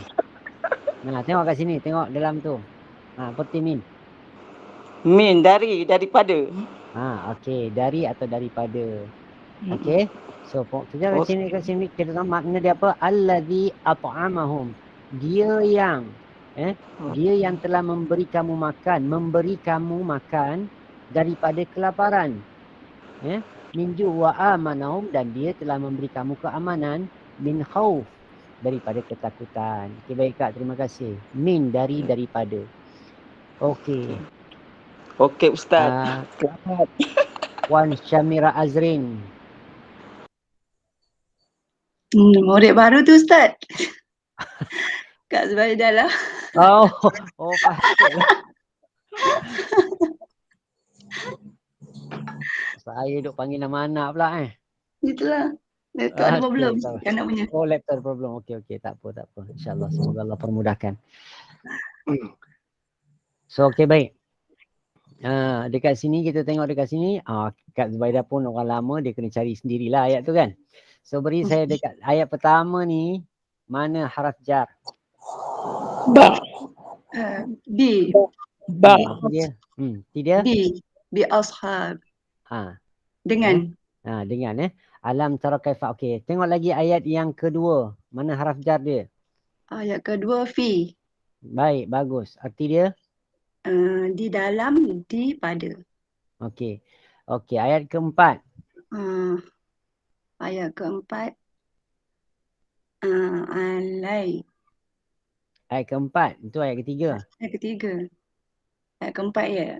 Tengok kat sini. Tengok dalam tu. Apa erti min? Min, daripada. Okey. Dari atau daripada. Okey. So, kat sini kita tahu makna dia apa? Allazi at'amahum. Dia yang telah memberi kamu makan daripada kelaparan. Minju wa amanahum, dan dia telah memberi kamu keamanan min khauf, daripada ketakutan. Okey, baik Kak, terima kasih. Min, daripada. Okey. Okey Ustaz. Selamat. Puan Syamira Azrin. Murid baru tu Ustaz. Kak Zubaidah lah. Oh, patutlah. Saya duk panggil nama anak pula Itulah. Laptop ada problem. Anak punya. Oh, laptop problem. Okey, tak apa. InsyaAllah, semoga Allah permudahkan. So, okey, baik. Dekat sini, kita tengok dekat sini. Kak Zubaidah pun orang lama, dia kena cari sendirilah ayat tu kan. So, beri saya dekat ayat pertama ni, mana haraf jar? Ba. B. Ba. Tidak? B ashab. Dengan. Dengan Alam tara kaifa. Okey, tengok lagi ayat yang kedua. Mana haraf jar dia? Ayat kedua fi. Baik, bagus. Arti dia? Di dalam, di pada. Okey. Ayat keempat. Ayat keempat. Alai. Ayat keempat. Itu ayat ketiga. Ayat ketiga. Ayat keempat ya.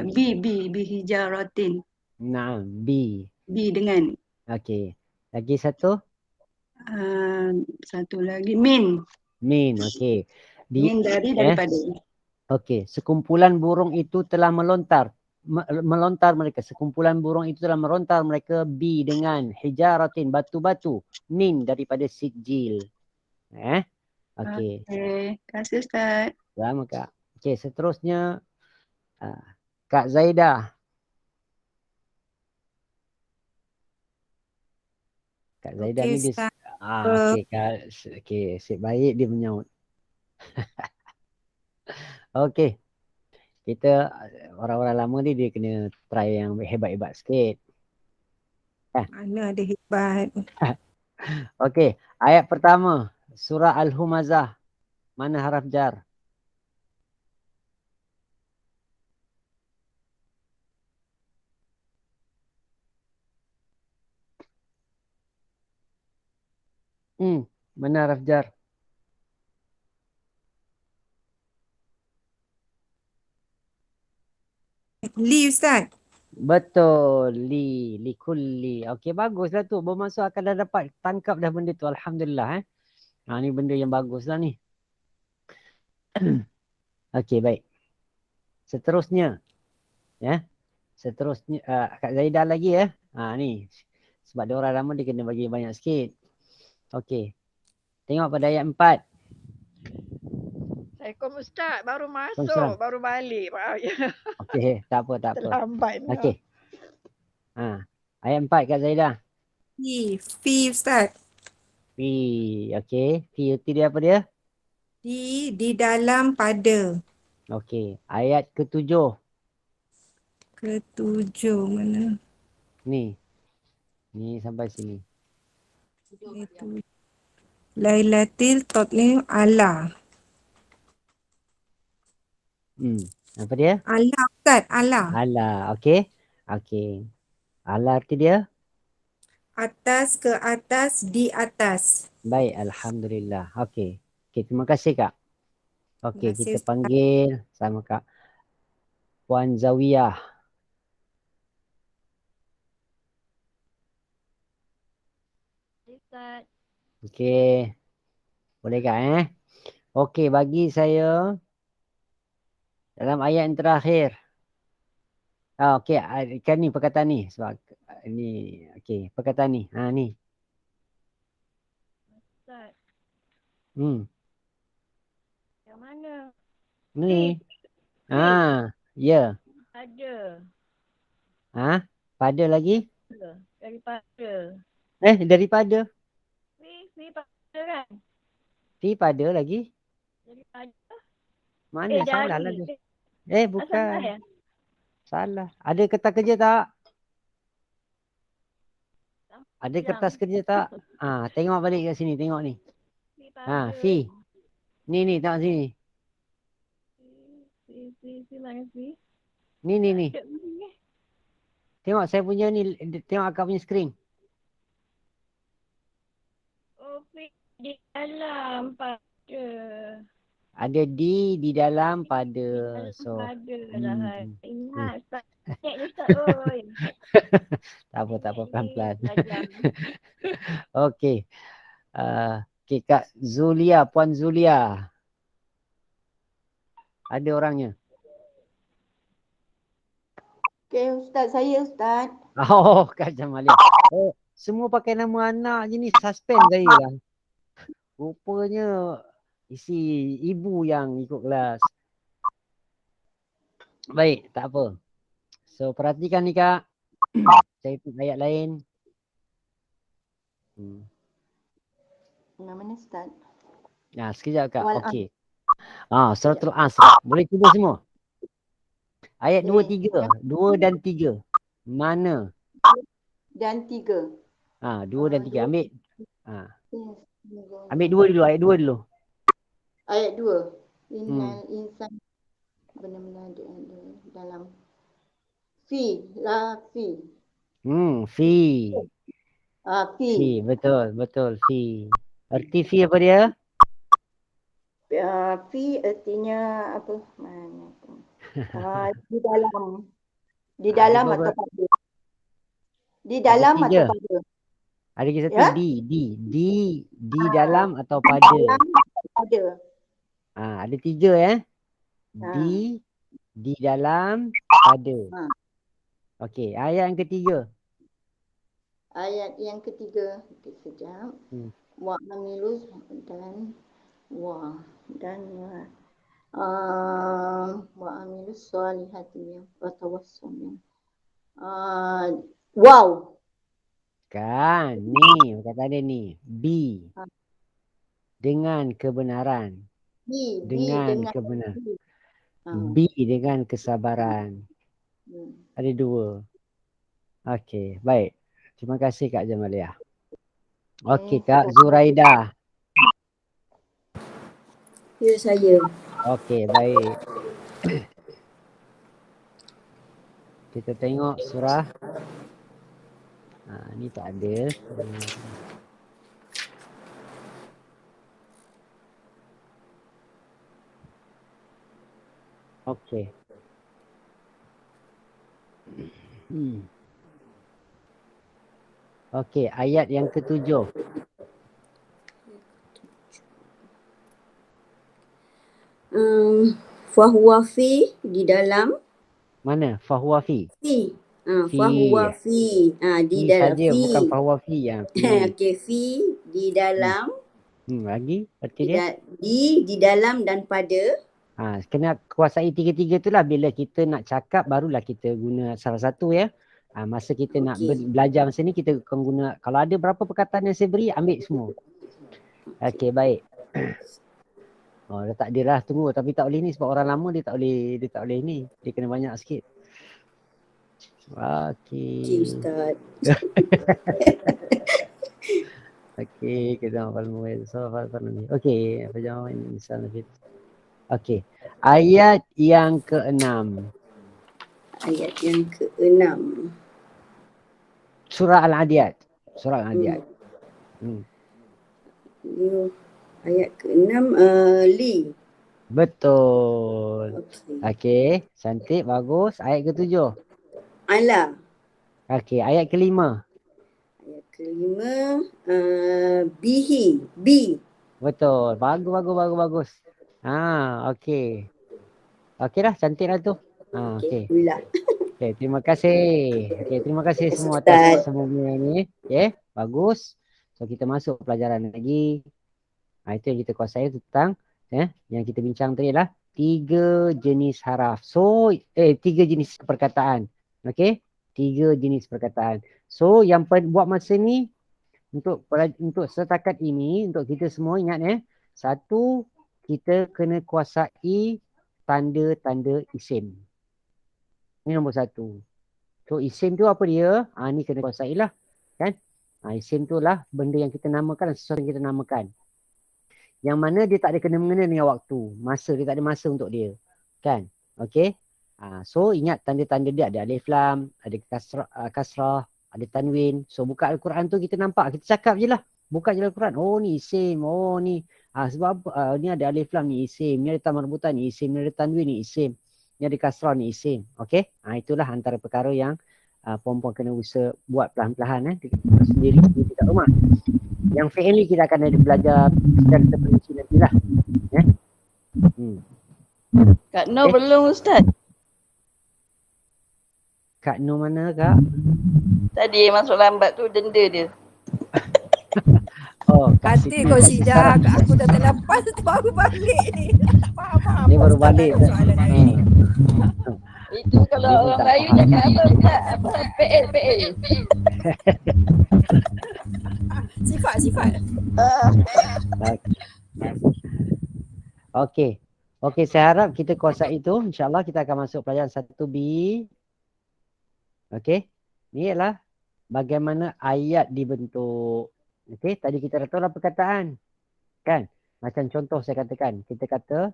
B hijaratin. Naam, B. B dengan. Okey. Lagi satu? Satu lagi min. Okey. Min daripada. Okey. Sekumpulan burung itu telah melontar mereka. Sekumpulan burung itu telah melontar mereka B dengan hijaratin, batu-batu. Min daripada sijil. Okey. Terima kasih Ustaz. Sama Kak. Okey, seterusnya Kak Zaidah. Kak Zaidah Okey ni dia Ustaz. okey Kak, okey, nasib baik dia menyaut. Okey. Kita orang-orang lama ni dia kena try yang hebat-hebat sikit. Mana ada hebat. Okey, ayat pertama surah Al-Humazah. Mana haraf jar? Mana haraf jar? Li Ustaz. Betul, li kulli. Okey, baguslah tu. Bermaksud akan dah dapat tangkap dah benda tu. Alhamdulillah ni benda yang baguslah ni. Okey, baik. Seterusnya. Ya. Seterusnya Kak Zaidah lagi ya. Ni. Sebab dia orang lama dia kena bagi banyak sikit. Okey. Tengok pada ayat 4. Assalamualaikum Ustaz. Baru masuk, Waalaikumsalam. baru balik. Okey, tak apa. Terlambat ni. Okey. Ayat 4 Kak Zaidah. Fi Ustaz. Fi. Okey. Fi erti dia apa dia? Di dalam pada. Okey. Ayat ke-7. Ketujuh mana? Ni sampai sini. Itu. Lailatul Qadri ala. Apa dia? Ala Ustaz, ala. Ala. Okey. Okey. Ala arti dia? Atas, ke atas, di atas. Baik, alhamdulillah. Okey. Okey, terima kasih Kak. Okey, Terima kasih, kita Ustaz. panggil sama Kak Puan Zawiyah. Ustaz. Okey. Boleh Kak Okey, bagi saya dalam ayat yang terakhir. Okey, kan ni perkataan ni. Sebab ni, okey, perkataan ni. Ni. Ustaz. Yang mana? Ni. Ya. Ada. Pada lagi? Daripada. Daripada. Fi pada kan? Fi pada lagi? Daripada. Mana? Salah lah dari. dia. Bukan. Ya? Salah. Ada kertas kerja tak? Ada kertas kerja tak? Tengok balik kat sini. Tengok ni. Fi. Ni tengok sini. Fi mana fi? Ni. Tengok saya punya ni. Tengok akak punya skrin. Oh, fi di dalam pada. Ada di dalam pada. So. Pada lah. Ingat Ustaz. Ingat ni Ustaz. Tak apa. Pelan-pelan. Okey. Okey, Kak Zulia. Puan Zulia. Ada orangnya. Okey Ustaz, saya Ustaz. Kak Jamalia. Semua pakai nama anak je ni. Suspend saya lah. Rupanya isi ibu yang ikut kelas. Baik, tak apa. So, perhatikan ni Kak. Saya ikut ayat lain. Nama ni Ustaz. Sekejap Kak. Wal Okey. Suratul Asr. Boleh cuba semua? Ayat 2, 3. 2 dan 3. Mana? Dan 3. 2 dan 3. Ambil. Ambil 2 dulu. Ayat 2 dulu. Ayat 2. Innal insan benar-benar ada dalam fi. Fi. Fi. Betul. Fi. Erti fi apa dia? Fi artinya apa? Di dalam. Di dalam atau pada. Di dalam atau pada. Ada lagi satu di dalam atau pada. Pada. Ada 3 di dalam pada. Okey, ayat yang ketiga. Ayat yang ketiga, sekejap. Wa amilus dan wa amilus solihati wa tawassul. Wow. Bukan. Ni, perkataan dia ni. Be. Dengan kebenaran. Dengan kebenaran. Be dengan kesabaran. Ada dua. Okey, baik. Terima kasih Kak Jamalia. Okey, Kak Zuraida. Ya, saya. Okey, baik. Kita tengok surah. Ni tak ada. Okey. Okey, ayat yang ke-7. Fahuwa fi di dalam. Mana? Fahuwa fi. Fi. Fi. Fahuwa fi. Di Fi dalam saja, fi. bukan fahuwa fi yang. Okey, fi di dalam. Lagi arti dia? Di dalam dan pada. Kena kuasai tiga-tiga tu lah. Bila kita nak cakap barulah kita guna salah satu ya. Masa kita nak belajar masa ni kita akan guna, kalau ada berapa perkataan yang saya beri, ambil semua. Okey, baik. Dah tak ada lah, tunggu. Tapi tak boleh ni sebab orang lama dia tak boleh ni. Dia kena banyak sikit. Okey. Ustaz. Okey, kita hafal murid. Okey, apa jawab ini misalnya. Okey. Ayat yang ke-6. Ayat yang ke-6. Surah Al-Adiyat. Surah Al-Adiyat. Ayat ke-6 li. Betul. Okey, cantik, bagus. Ayat ke-7. Ala. Okey, ayat ke-5. Ayat ke-5 bihi. Bi. Betul. Bagus. Okey. Okey dah, cantik lah tu. Okey. Okey, terima kasih. Okey, terima kasih semua atas semuanya ni. Okey, bagus. So kita masuk pelajaran lagi. Itu yang kita kuasai tentang yang kita bincang tadi lah 3 jenis haraf. So 3 jenis perkataan. Okey, 3 jenis perkataan. So yang buat masa ni untuk setakat ini untuk kita semua ingat satu, kita kena kuasai tanda-tanda isim. Ini nombor 1. So isim tu apa dia? Ni kena kuasai lah kan. Isim tu lah benda yang kita namakan, sesuatu yang kita namakan. Yang mana dia tak ada kena-mengena dengan waktu. Masa, dia tak ada masa untuk dia. Kan? Okey. So ingat tanda-tanda dia ada alif lam, ada kasrah, ada tanwin. So buka Al-Quran tu kita nampak, kita cakap je lah. Buka je Al-Quran. Oh ni isim, oh ni. Sebab ni ada alif lam ni isim, ni ada tamar marbutan ni isim, ni ada tanwin ni isim, ni ada kasrah ni isim. Okey. Itulah antara perkara yang puan-puan kena usaha buat perlahan-lahan sendiri dekat rumah. Yang fi'li kita akan ada belajar secara terperinci nanti lah. Kak Nur belum Ustaz. Kak Nur mana Kak? Tadi masuk lambat tu denda dia. Kata kau sidang, aku dah terlepas tu baru balik ni. Tak faham. Dia baru balik. Itu kalau orang Melayu cakap apa Ustaz? Apa? PL. Sifat. Okey, saya harap kita kuasai itu. InsyaAllah kita akan masuk pelajaran 1B. Okey. Ni ialah bagaimana ayat dibentuk. Okey, tadi kita dah tahu lah perkataan. Kan? Macam contoh saya katakan. Kita kata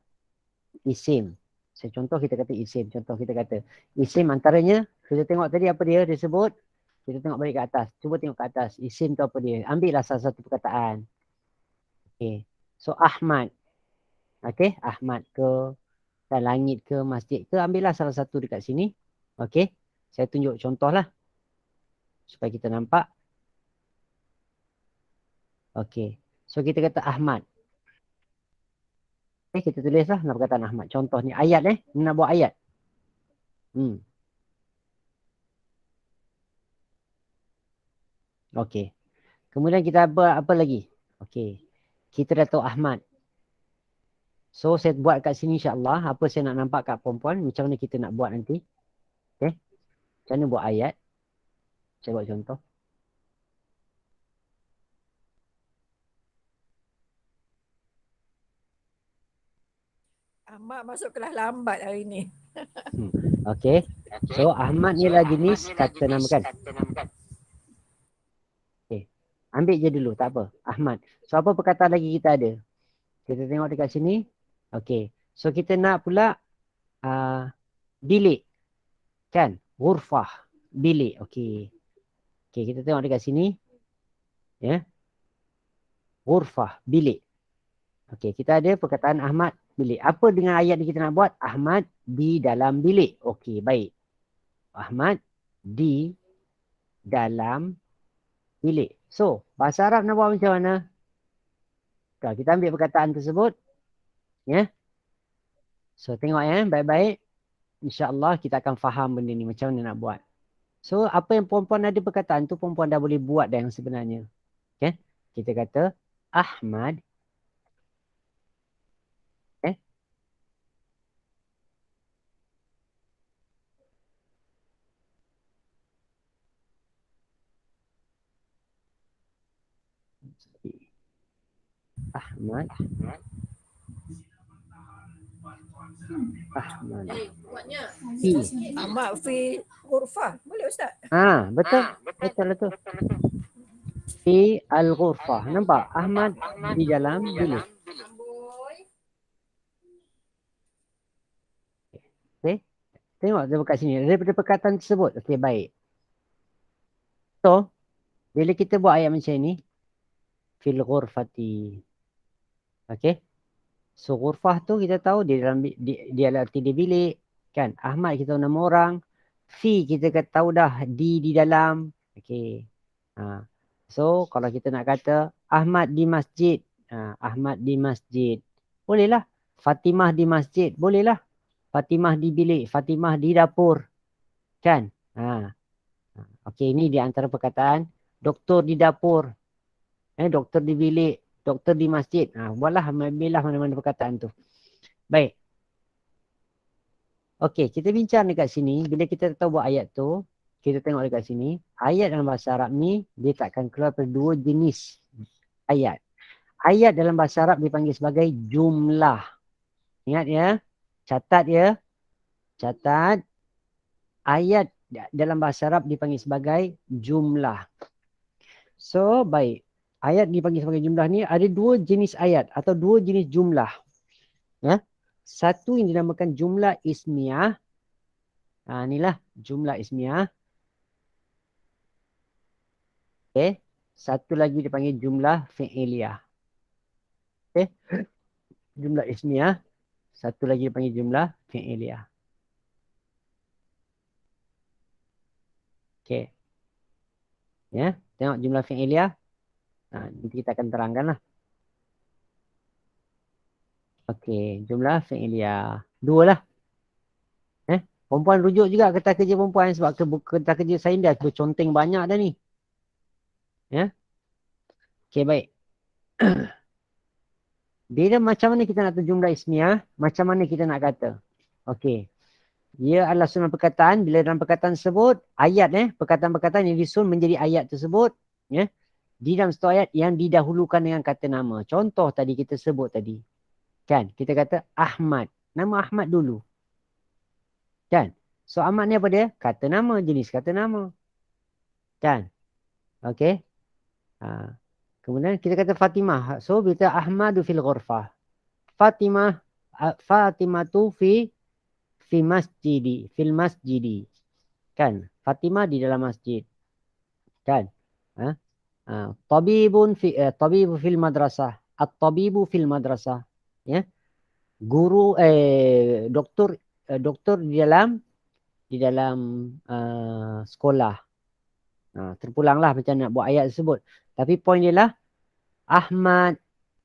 isim. Kita kata isim. Contoh kita kata isim antaranya. Kita tengok tadi apa dia sebut. Kita tengok balik ke atas. Cuba tengok ke atas. Isim tu apa dia. Ambillah salah satu perkataan. Okey. So Ahmad. Okey. Ahmad ke. Dan langit ke. Masjid ke. Ambillah salah satu dekat sini. Okey. Saya tunjuk contoh lah. Supaya kita nampak. Okey. So kita kata Ahmad. Okay, kita tulislah nak perkataan Ahmad. Contoh ni ayat Ni nak buat ayat. Okey. Kemudian kita apa lagi? Okey. Kita dah tahu Ahmad. So saya buat kat sini insya-Allah. Apa saya nak nampak kat perempuan. Macam mana kita nak buat nanti. Okey. Macam mana buat ayat. Saya buat contoh. Mak masuk kelas lambat hari ni. Okey. So Ahmad ni adalah jenis kata nama kan? Okey. Ambil je dulu, tak apa. Ahmad. So apa perkataan lagi kita ada? Kita tengok dekat sini. Okey. So kita nak pula bilik. Kan? Ghurfah. Bilik. Okey. Okey, kita tengok dekat sini. Ya. Ghurfah. Bilik. Okey, kita ada perkataan Ahmad bilik. Apa dengan ayat ni kita nak buat? Ahmad di dalam bilik. Okey, baik. Ahmad di dalam bilik. So, bahasa Arab nak buat macam mana? Kalau kita ambil perkataan tersebut. Ya. So, tengok ya, baik-baik. InsyaAllah kita akan faham benda ni macam mana nak buat. So, apa yang perempuan ada perkataan tu, perempuan dah boleh buat dah yang sebenarnya. Okay? Kita kata, Ahmad. Okay? Ahmad. Ahmad. Fi. Ahmad fi ghurfah. Boleh Ustaz? Betul. Betul. Fi al-ghurfah. Nampak? Ahmad di dalam bilik. Okey. Tengok dekat sini. Daripada perkataan tersebut. Okey, baik. So, bila kita buat ayat macam ni, fil ghurfati. Okey. So ghurfah tu kita tahu dia dalam dia arti di bilik kan. Ahmad kita tahu nama orang. Fi kita tahu dah di dalam. Okey. So kalau kita nak kata Ahmad di masjid. Ahmad di masjid. Bolehlah. Fatimah di masjid. Bolehlah. Fatimah di bilik. Fatimah di dapur. Kan? Okey, ini di antara perkataan doktor di dapur. Doktor di bilik. Doktor di masjid. Buatlah, ambillah mana-mana perkataan tu. Baik. Okey, kita bincang dekat sini. Bila kita tahu buat ayat tu, kita tengok dekat sini. Ayat dalam bahasa Arab ni, dia takkan keluar pada dua jenis ayat. Ayat dalam bahasa Arab dipanggil sebagai jumlah. Ingat ya. Catat ya. Catat. Ayat dalam bahasa Arab dipanggil sebagai jumlah. So, baik. Ayat dipanggil sebagai jumlah ni ada dua jenis ayat atau dua jenis jumlah. Ya. Satu yang dinamakan jumlah ismiyah. Inilah jumlah ismiyah. Okay. Satu lagi dipanggil jumlah fi'iliyah. Okay. Jumlah ismiyah. Satu lagi dipanggil jumlah fi'iliyah. Okay. Ya. Tengok jumlah fi'iliyah. Nanti kita akan terangkan lah. Okey, jumlah fi'iliyah. Dua lah. Perempuan rujuk juga kata kerja perempuan sebab kata kerja saya dah berconteng banyak dah ni. Ya. Okey, baik. Bila macam mana kita nak tahu jumlah ismiyah, macam mana kita nak kata? Okey. Ia adalah susunan perkataan. Bila dalam perkataan tersebut, ayat perkataan-perkataan yang disusun menjadi ayat tersebut, ya. Di dalam satu ayat yang didahulukan dengan kata nama. Contoh tadi kita sebut tadi. Kan? Kita kata Ahmad. Nama Ahmad dulu. Kan? So Ahmad ni apa dia? Kata nama. Jenis kata nama. Kan? Okey. Kemudian kita kata Fatimah. So kita Ahmadu fil ghurfah. Fatimah tu fi masjidi. Fil masjidi. Kan? Fatimah di dalam masjid. Kan? Tabibu fil madrasah. At-tabibu fil madrasah. Ya. Guru doktor di dalam sekolah. Terpulanglah macam nak buat ayat tersebut. Tapi poin dia lah Ahmad,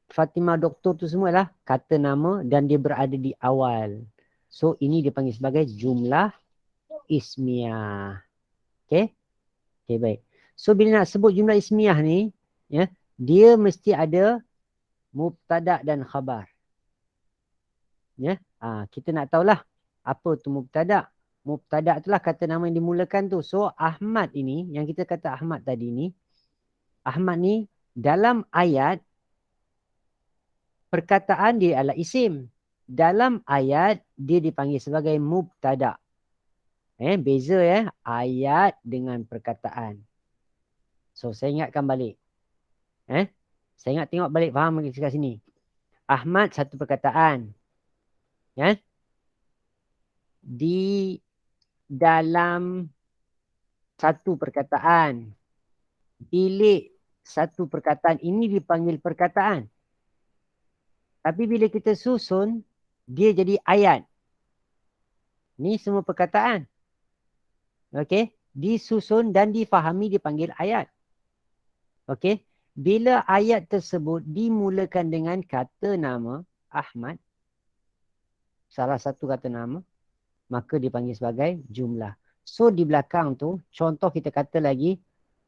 Fatimah, doktor tu semua lah kata nama dan dia berada di awal. So ini dipanggil sebagai jumlah ismiyah. Okey? Okey, baik. So bila nak sebut jumlah ismiyah ni, ya, dia mesti ada mubtada dan khabar. Ya, kita nak tahulah apa tu mubtada. Mubtada itulah kata nama yang dimulakan tu. So Ahmad ini, yang kita kata Ahmad tadi ni, Ahmad ni dalam ayat perkataan dia adalah isim. dalam ayat dia dipanggil sebagai mubtada. Beza ayat dengan perkataan. So saya ingatkan balik. Saya ingat tengok balik, faham kat sini. Ahmad satu perkataan. Di dalam satu perkataan. Bilik satu perkataan ini dipanggil perkataan. Tapi bila kita susun, dia jadi ayat. Ni semua perkataan. Okey, disusun dan difahami dipanggil ayat. Okey, bila ayat tersebut dimulakan dengan kata nama Ahmad, salah satu kata nama, maka dipanggil sebagai jumlah. So di belakang tu, contoh kita kata lagi,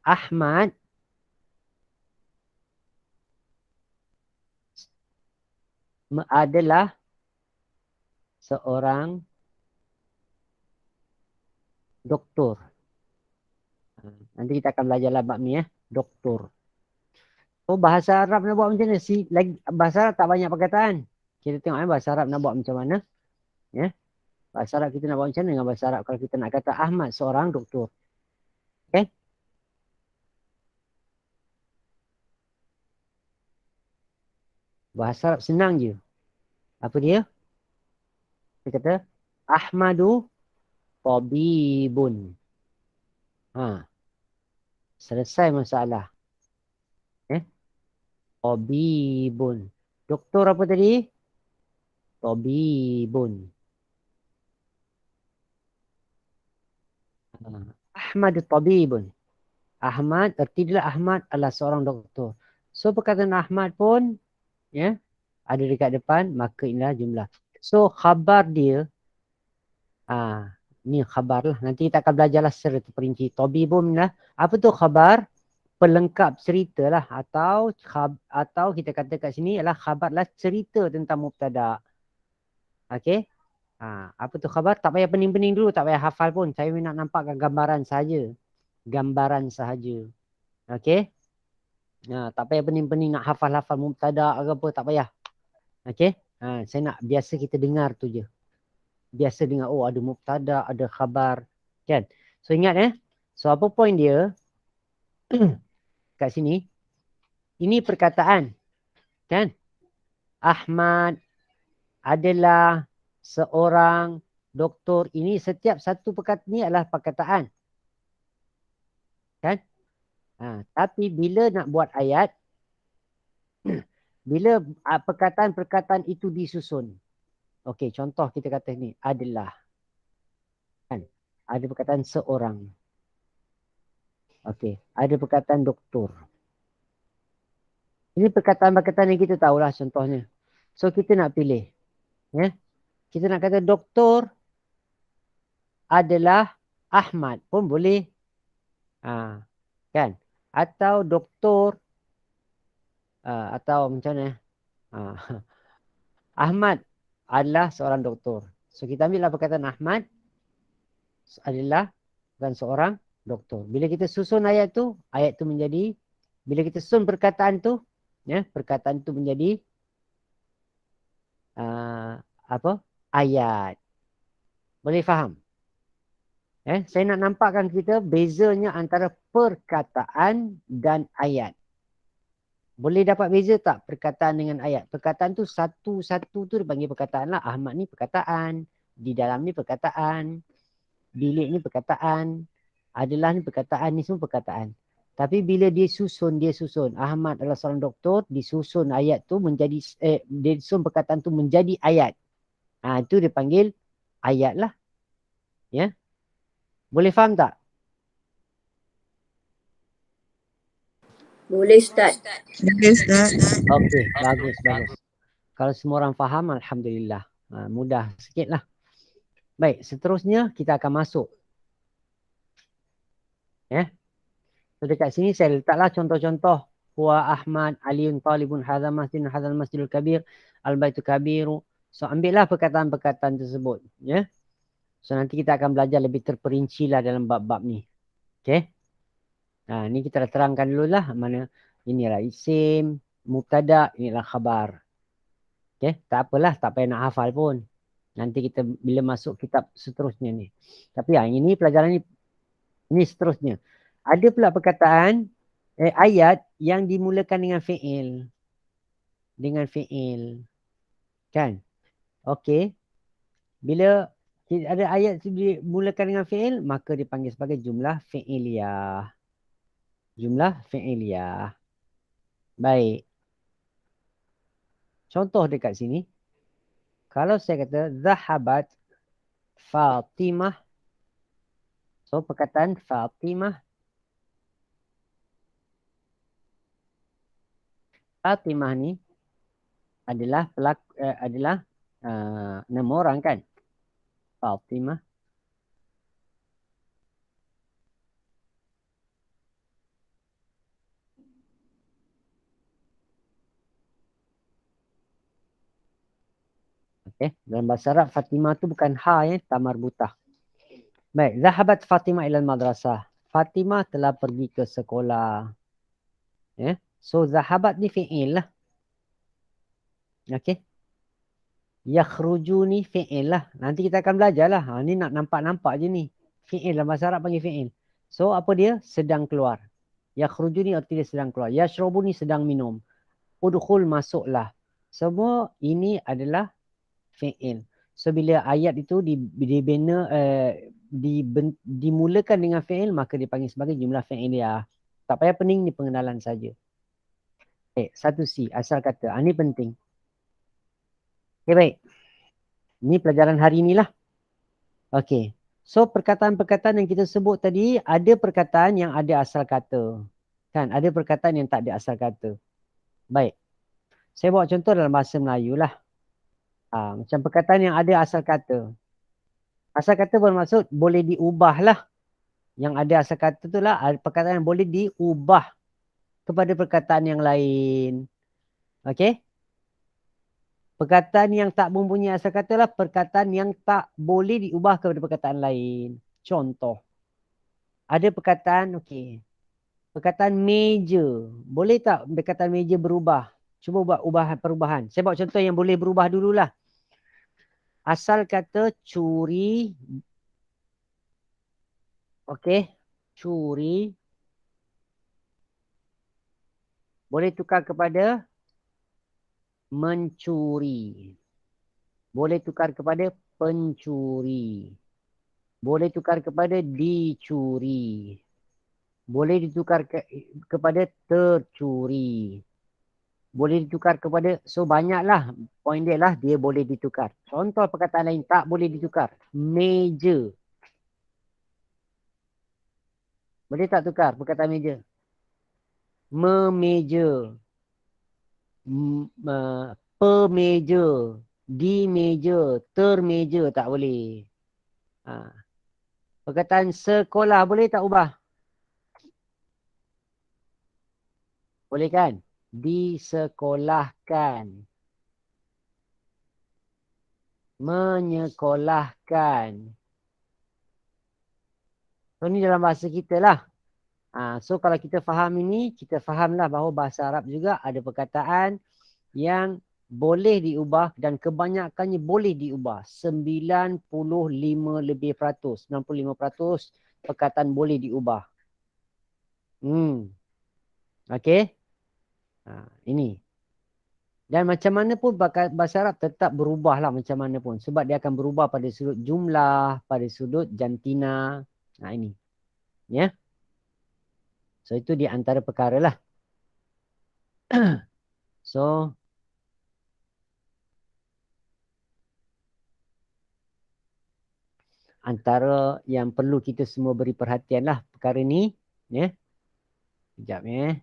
Ahmad adalah seorang doktor. Nanti kita akan belajar bab ni doktor. Oh, bahasa Arab nak buat macam mana? Bahasa Arab tak banyak perkataan. Kita tengok bahasa Arab nak buat macam mana. Bahasa Arab kita nak buat macam mana dengan bahasa Arab kalau kita nak kata Ahmad seorang doktor. Okay? Bahasa Arab senang je. Apa dia? Kita kata Ahmadu tabibun. Selesai masalah. Tabibun. Doktor apa tadi? Tabibun. Ahmad tabibun. Ahmad, erti dia Ahmad adalah seorang doktor. So perkataan Ahmad pun ada dekat depan, maka inilah jumlah. So khabar dia, ni khabar lah. Nanti kita akan belajarlah secara terperinci. Tabibun lah. Apa tu khabar? Pelengkap cerita lah. Atau kita kata kat sini adalah khabar lah cerita tentang mubtada. Okey. Apa tu khabar? Tak payah pening-pening dulu. Tak payah hafal pun. Saya nak nampakkan gambaran sahaja. Gambaran sahaja. Okey. Tak payah pening-pening nak hafal-hafal mubtada ke apa. Tak payah. Okey. Saya nak biasa kita dengar tu je. Biasa dengar, oh ada mubtada, ada khabar. Kan? So ingat So apa point dia? Kat sini. Ini perkataan. Kan? Ahmad adalah seorang doktor. Ini setiap satu perkataan ni adalah perkataan. Kan? Tapi bila nak buat ayat, bila perkataan-perkataan itu disusun. Okey, contoh kita kata ni adalah. Kan? Ada perkataan seorang. Okey, ada perkataan doktor. Ini perkataan-perkataan yang kita tahulah contohnya. So kita nak pilih. Kita nak kata doktor adalah Ahmad pun boleh. Kan? Atau doktor atau macam mana? Ahmad adalah seorang doktor. So kita ambillah perkataan Ahmad adalah bukan seorang doktor. Bila kita susun ayat tu menjadi, bila kita susun perkataan tu, perkataan tu menjadi ayat. Boleh faham? Saya nak nampakkan kita bezanya antara perkataan dan ayat. Boleh dapat beza tak perkataan dengan ayat? Perkataan tu satu-satu tu dipanggil perkataan lah. Ahmad ni perkataan. Di dalam ni perkataan. Bilik ni perkataan. Adalah ni perkataan. Ni semua perkataan. Tapi bila dia susun. Ahmad adalah seorang doktor. Disusun ayat tu menjadi, dia susun perkataan tu menjadi ayat. Itu dipanggil ayat lah. Ya. Boleh faham tak? Boleh Ustaz. Boleh Ustaz. Okey, bagus. Kalau semua orang faham, alhamdulillah. Mudah sikit lah. Baik, seterusnya kita akan masuk. So dekat sini saya letaklah contoh-contoh. Huwa Ahmad, Aliun, Talibun, Hadha Masjidun, Hadha Masjidul Kabir, Al-Baitu Kabiru. So ambillah perkataan-perkataan tersebut. So nanti kita akan belajar lebih terperinci lah dalam bab-bab ni. Okay. Ni kita dah terangkan dulu lah. Mana inilah isim, mubtada, inilah khabar. Okey, tak apalah, tak payah nak hafal pun. Nanti kita bila masuk kitab seterusnya ni. Tapi yang ini pelajaran ni seterusnya. Ada pula perkataan ayat yang dimulakan dengan fi'il. Dengan fi'il. Kan? Okey. Bila ada ayat dimulakan dengan fi'il, maka dipanggil sebagai jumlah fi'iliyah. Jumlah fi'iliyah. Baik. Contoh dekat sini. Kalau saya kata zahabat Fatimah. So perkataan Fatimah. Fatimah ni adalah nama orang kan? Fatimah. Okey, dalam bahasa Arab Fatimah tu bukan ha ya, tamar butah. Baik, zahabat Fatimah ilal madrasah. Fatimah telah pergi ke sekolah. Ya. So zahabat ni fi'il lah. Okey. Yakhruju ni fi'il lah. Nanti kita akan belajar lah. Ha, ni nak nampak-nampak je ni. Fi'il dalam bahasa Arab panggil fi'il. So apa dia? Sedang keluar. Yakhruju ni arti dia sedang keluar. Yashrabu ni sedang minum. Udkhul masuklah. Semua ini adalah fi'il. So bila ayat itu dibina dimulakan dengan fi'il, maka dipanggil sebagai jumlah fi'iliyah. Tak payah pening, ni pengenalan saja. Satu C, asal kata. Ini penting. Okay, baik. Ini pelajaran hari inilah. Okay. So perkataan-perkataan yang kita sebut tadi, ada perkataan yang ada asal kata. Kan? Ada perkataan yang tak ada asal kata. Baik. Saya bawa contoh dalam bahasa Melayu lah. Macam perkataan yang ada asal kata. Asal kata bermaksud boleh diubah lah. Yang ada asal kata tu lah perkataan yang boleh diubah kepada perkataan yang lain. Okey? Perkataan yang tak mempunyai asal kata lah perkataan yang tak boleh diubah kepada perkataan lain. Contoh. Ada perkataan, okey. Perkataan meja. Boleh tak perkataan meja berubah? Cuba buat perubahan. Saya buat contoh yang boleh berubah dululah. Asal kata curi. Okey. Curi. Boleh tukar kepada mencuri. Boleh tukar kepada pencuri. Boleh tukar kepada dicuri. Boleh ditukar kepada tercuri. Boleh ditukar kepada, so banyaklah poin dia lah, dia boleh ditukar. Contoh perkataan lain tak boleh ditukar. Meja. Boleh tak tukar perkataan meja? Memeja. Pemeja. Di meja. Termeja tak boleh. Perkataan sekolah boleh tak ubah? Boleh kan? Disekolahkan. Menyekolahkan. So ni dalam bahasa kita lah. So kalau kita faham ini, kita fahamlah bahawa bahasa Arab juga ada perkataan yang boleh diubah dan kebanyakannya boleh diubah. 95% perkataan boleh diubah. Okey. Ini. Dan macam mana pun bahasa Arab tetap berubah lah macam mana pun. Sebab dia akan berubah pada sudut jumlah, pada sudut jantina. Ini. Ya. So itu di antara perkara lah. So. Antara yang perlu kita semua beri perhatian lah perkara ni. Ya. Sekejap ya.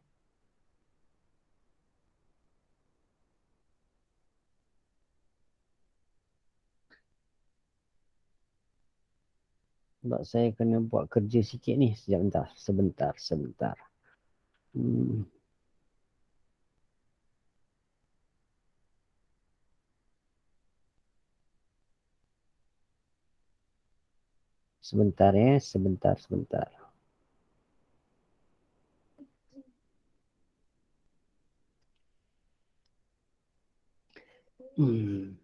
Sebab saya kena buat kerja sikit ni. Sebentar. Sebentar. Sebentar ya. Sebentar. Hmm.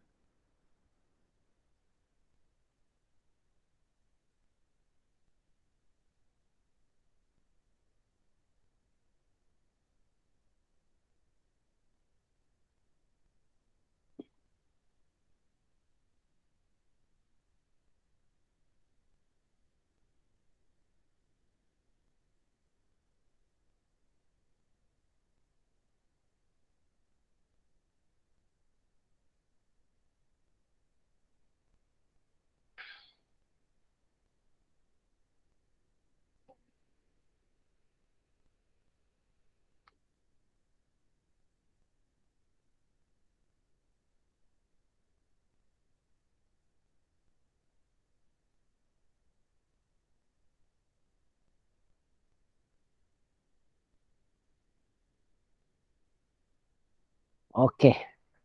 Okey,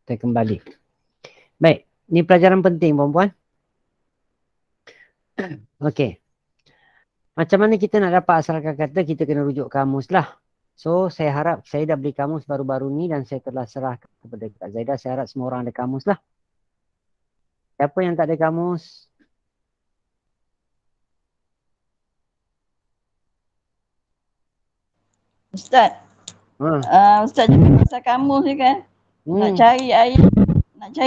kita kembali. Baik, ni pelajaran penting perempuan. Okey. Macam mana kita nak dapat asal kata, kita kena rujuk kamus lah. So, saya harap saya dah beli kamus baru-baru ni dan saya telah serahkan kepada Kak Zaidah. Saya harap semua orang ada kamus lah. Siapa yang tak ada kamus? Ustaz. Ustaz cakap pasal kamus ni kan. Nak cari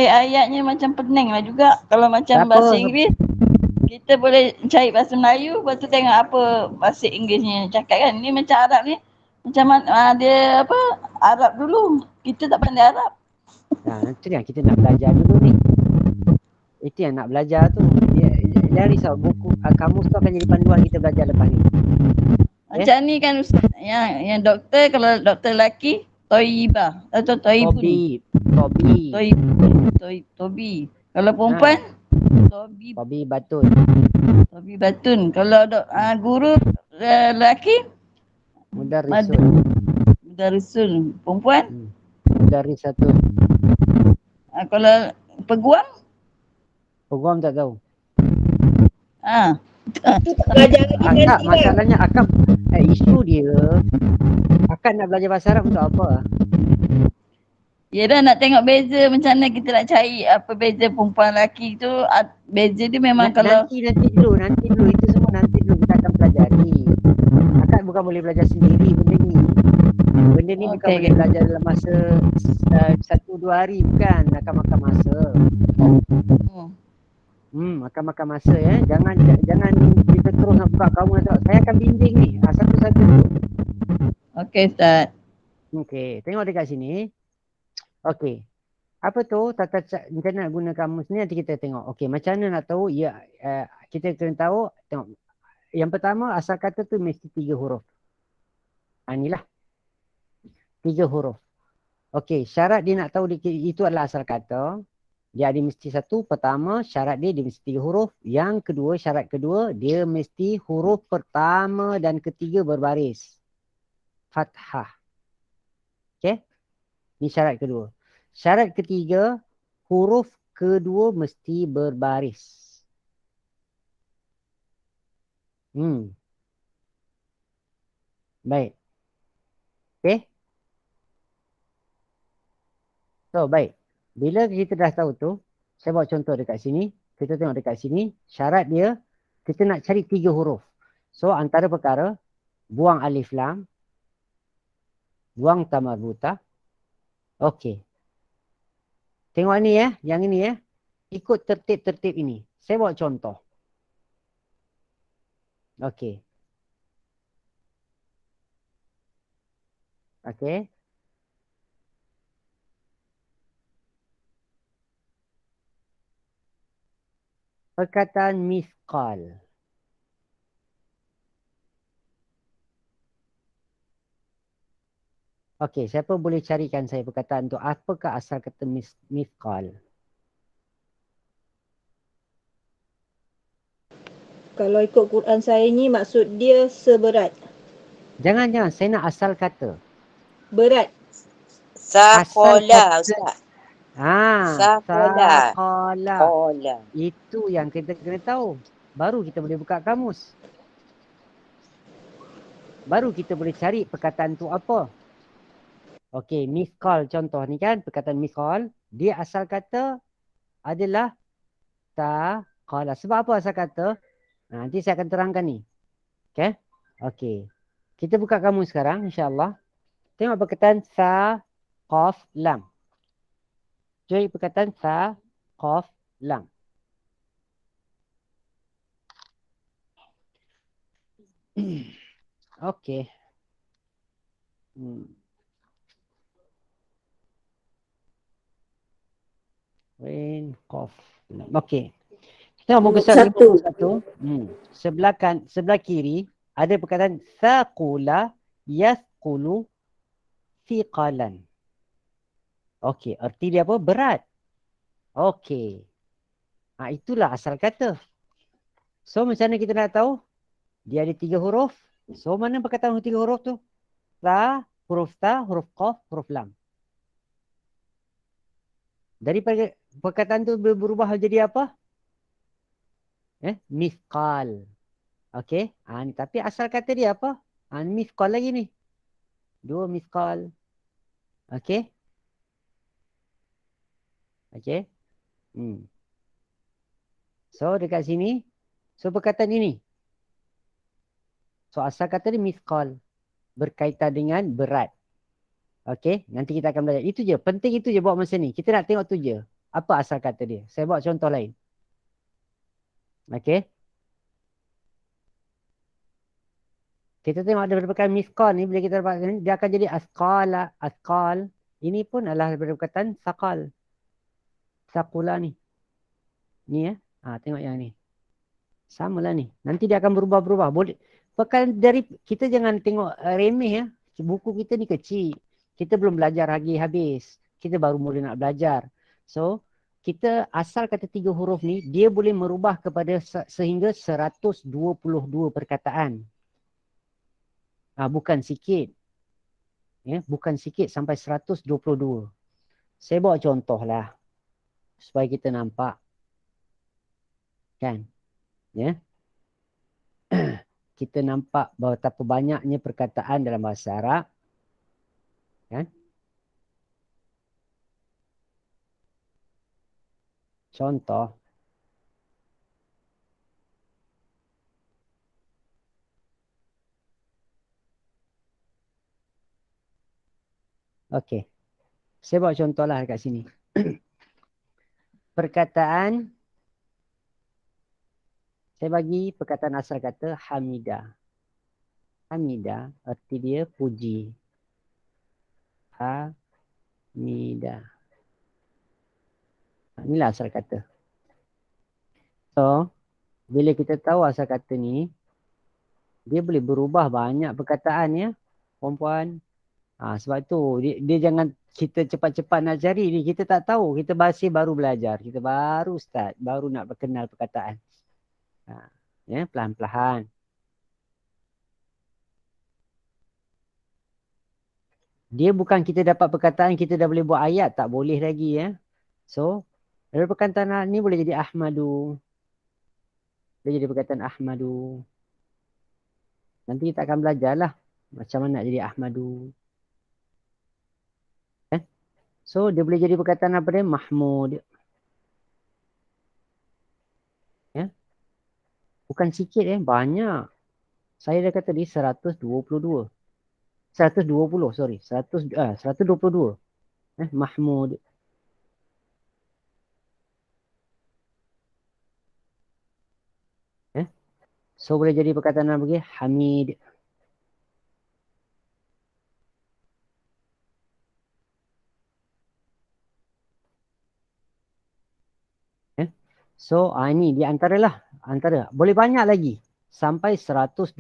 ayatnya macam pening lah juga. Kalau macam bahasa Inggeris, kita boleh cari bahasa Melayu, lepas tu tengok apa bahasa Inggerisnya cakap kan. Ni macam Arab ni, macam dia apa, Arab dulu. Kita tak pandai Arab. Nah, itu yang kita nak belajar dulu ni. Itu yang nak belajar tu. Jangan risau, buku kamus tu akan jadi panduan kita belajar lepas ni. Macam ni kan Ustaz, yang doktor, kalau doktor lelaki, Toibah atau Toibun. Tobi. Kalau perempuan, Tobi Batun. Tobi Batun. Kalau guru lelaki, Mudarrisun. Perempuan, Mudarrisatun. Kalau peguam? Peguam tak tahu. Akak, masalahnya akak isu dia akak nak belajar bahasa Arab untuk apa? Ya dah, nak tengok beza macam mana kita nak cari apa beza perempuan lelaki tu. Beza dia memang nanti dulu itu semua nanti dulu kita akan pelajari. Akak bukan boleh belajar sendiri benda ni. Benda ni bukan boleh belajar dalam masa 1-2 hari, bukan. Akan makan masa. Akan makan masa ya. Jangan kita terus nak buka kamu nak. Saya akan bimbing ni. Satu-satu dulu. Okey Ustaz. Okey, tengok dekat sini. Okey. Apa tu macam mana nak guna kamus ni, nanti kita tengok. Okey, macam mana nak tahu? Ya, kita kena tahu. Tengok. Yang pertama, asal kata tu mesti 3 huruf. Inilah 3 huruf. Okey, syarat dia nak tahu itu adalah asal kata. Dia ada mesti satu. Pertama, syarat dia mesti 3 huruf. Yang kedua, syarat kedua, dia mesti huruf pertama dan ketiga berbaris. Fathah. Okey? Ini syarat kedua. Syarat ketiga, huruf kedua mesti berbaris. Baik. Okey? So, baik. Bila kita dah tahu tu, saya buat contoh dekat sini. Kita tengok dekat sini, syarat dia, kita nak cari 3 huruf. So, antara perkara, buang alif lam, buang ta marbutah. Okey. Tengok ni ya, yang ini ya. Ikut tertib-tertib ini. Saya buat contoh. Okey. Okey. Perkataan mithqal. Okey, siapa boleh carikan saya perkataan tu? Apakah asal kata mithqal? Kalau ikut Quran saya ni maksud dia seberat. Jangan, saya nak asal kata. Berat. Sakola Ustaz. Sakola. Sakola. Itu yang kita kena tahu. Baru kita boleh buka kamus. Baru kita boleh cari perkataan tu apa. Okey, mithqal contoh ni kan, perkataan mithqal. Dia asal kata adalah saqala. Sebab apa asal kata? Nanti saya akan terangkan ni. Okay? Okay. Kita buka kamus sekarang insyaAllah. Tengok perkataan sa, qaf, lam. Cari perkataan sa, qaf, lam. Okay. Rain, qaf, lam. Okay. Tengok muka surat 51. Sebelah kiri ada perkataan thaqula yathqulu thiqalan. Okey, arti dia apa? Berat. Okey. Itulah asal kata. So macam mana kita nak tahu? Dia ada 3 huruf. So mana perkataan 3 huruf tu? Huruf ta, huruf qaf, huruf lam. Daripada perkataan tu berubah jadi apa? Mithqal. Okey. Ni tapi asal kata dia apa? Mithqal lagi ni. 2 mithqal. Okey. Okey. So dekat sini. So perkataan ini. So asal kata dia mithqal. Berkaitan dengan berat. Okey. Nanti kita akan belajar. Itu je. Penting itu je buat masa ni. Kita nak tengok tu je. Apa asal kata dia. Saya buat contoh lain. Okey. Kita tengok daripada perkataan mithqal ni. Bila kita dapatkan dia akan jadi asqala. Asqal. Ini pun adalah daripada perkataan saqal. Saqula ni. Ni ya. Tengok yang ni. Samalah ni. Nanti dia akan berubah-berubah. Boleh. Perkara dari kita jangan tengok remeh ya. Buku kita ni kecil. Kita belum belajar lagi habis. Kita baru mula nak belajar. So, kita asal kata 3 huruf ni, dia boleh merubah kepada sehingga 122 perkataan. Bukan sikit. Ya, bukan sikit sampai 122. Saya bawa contoh lah. Supaya kita nampak. Kan? Ya. Kita nampak betapa banyaknya perkataan dalam bahasa Arab. Kan? Contoh. Okey. Saya buat contoh lah dekat sini. Perkataan. Saya bagi perkataan asal kata hamidah. Hamidah arti dia puji. Hamidah. Inilah asal kata. So, bila kita tahu asal kata ni, dia boleh berubah banyak perkataan ya, perempuan. Sebab tu dia jangan kita cepat-cepat nak cari ni. Kita tak tahu. Kita masih baru belajar. Kita baru start. Baru nak berkenal perkataan. Ya, pelan-pelan. Dia bukan kita dapat perkataan, kita dah boleh buat ayat. Tak boleh lagi ya. So, dari perkataan ni boleh jadi Ahmadu. Boleh jadi perkataan Ahmadu. Nanti kita akan belajar lah. Macam mana nak jadi Ahmadu. So, dia boleh jadi perkataan apa dia? Mahmud. Ya. Bukan sikit banyak. Saya dah kata dia 122. 120, sorry. 122. Mahmud. So, boleh jadi perkataan apa lagi? Hamid. So, ini di antara. Boleh banyak lagi. Sampai 122.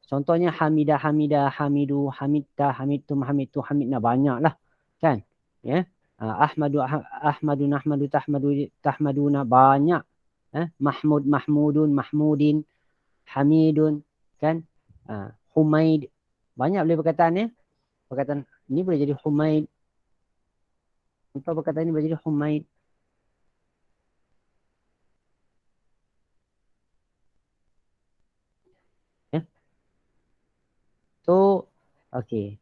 Contohnya Hamidah, Hamidah, Hamidu, Hamidta, Hamidtum, Hamidtu, Hamidna. Banyak lah. Kan? Ya. Ahmadu, Ahmadu, Nahmadu, Tahmadu, Tahmaduna. Banyak. Mahmud, Mahmudun, Mahmudin, Hamidun. Kan? Humaid. Banyak boleh perkataan ya. Perkataan ini boleh jadi Humaid. Contoh perkataan ini boleh jadi Humaid. So, okay.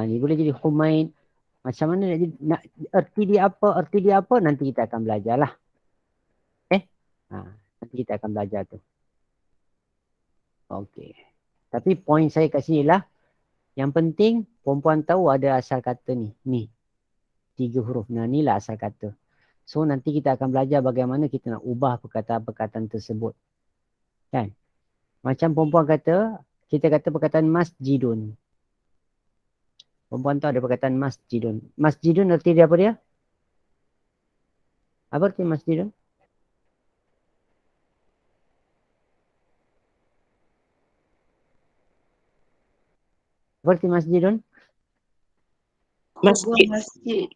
Ni boleh jadi Humaid. Macam mana nak erti dia apa, nanti kita akan belajar lah. Nanti kita akan belajar tu. Okey. Tapi poin saya kat sini lah, yang penting perempuan tahu ada asal kata ni. Ni. 3 huruf. Nah, inilah asal kata. So, nanti kita akan belajar bagaimana kita nak ubah perkataan-perkataan tersebut. Kan? Macam perempuan kata, kita kata perkataan masjidun. Perempuan tu ada perkataan masjidun. Masjidun erti dia apa dia? Apa erti masjidun? Apa erti masjidun? Masjid.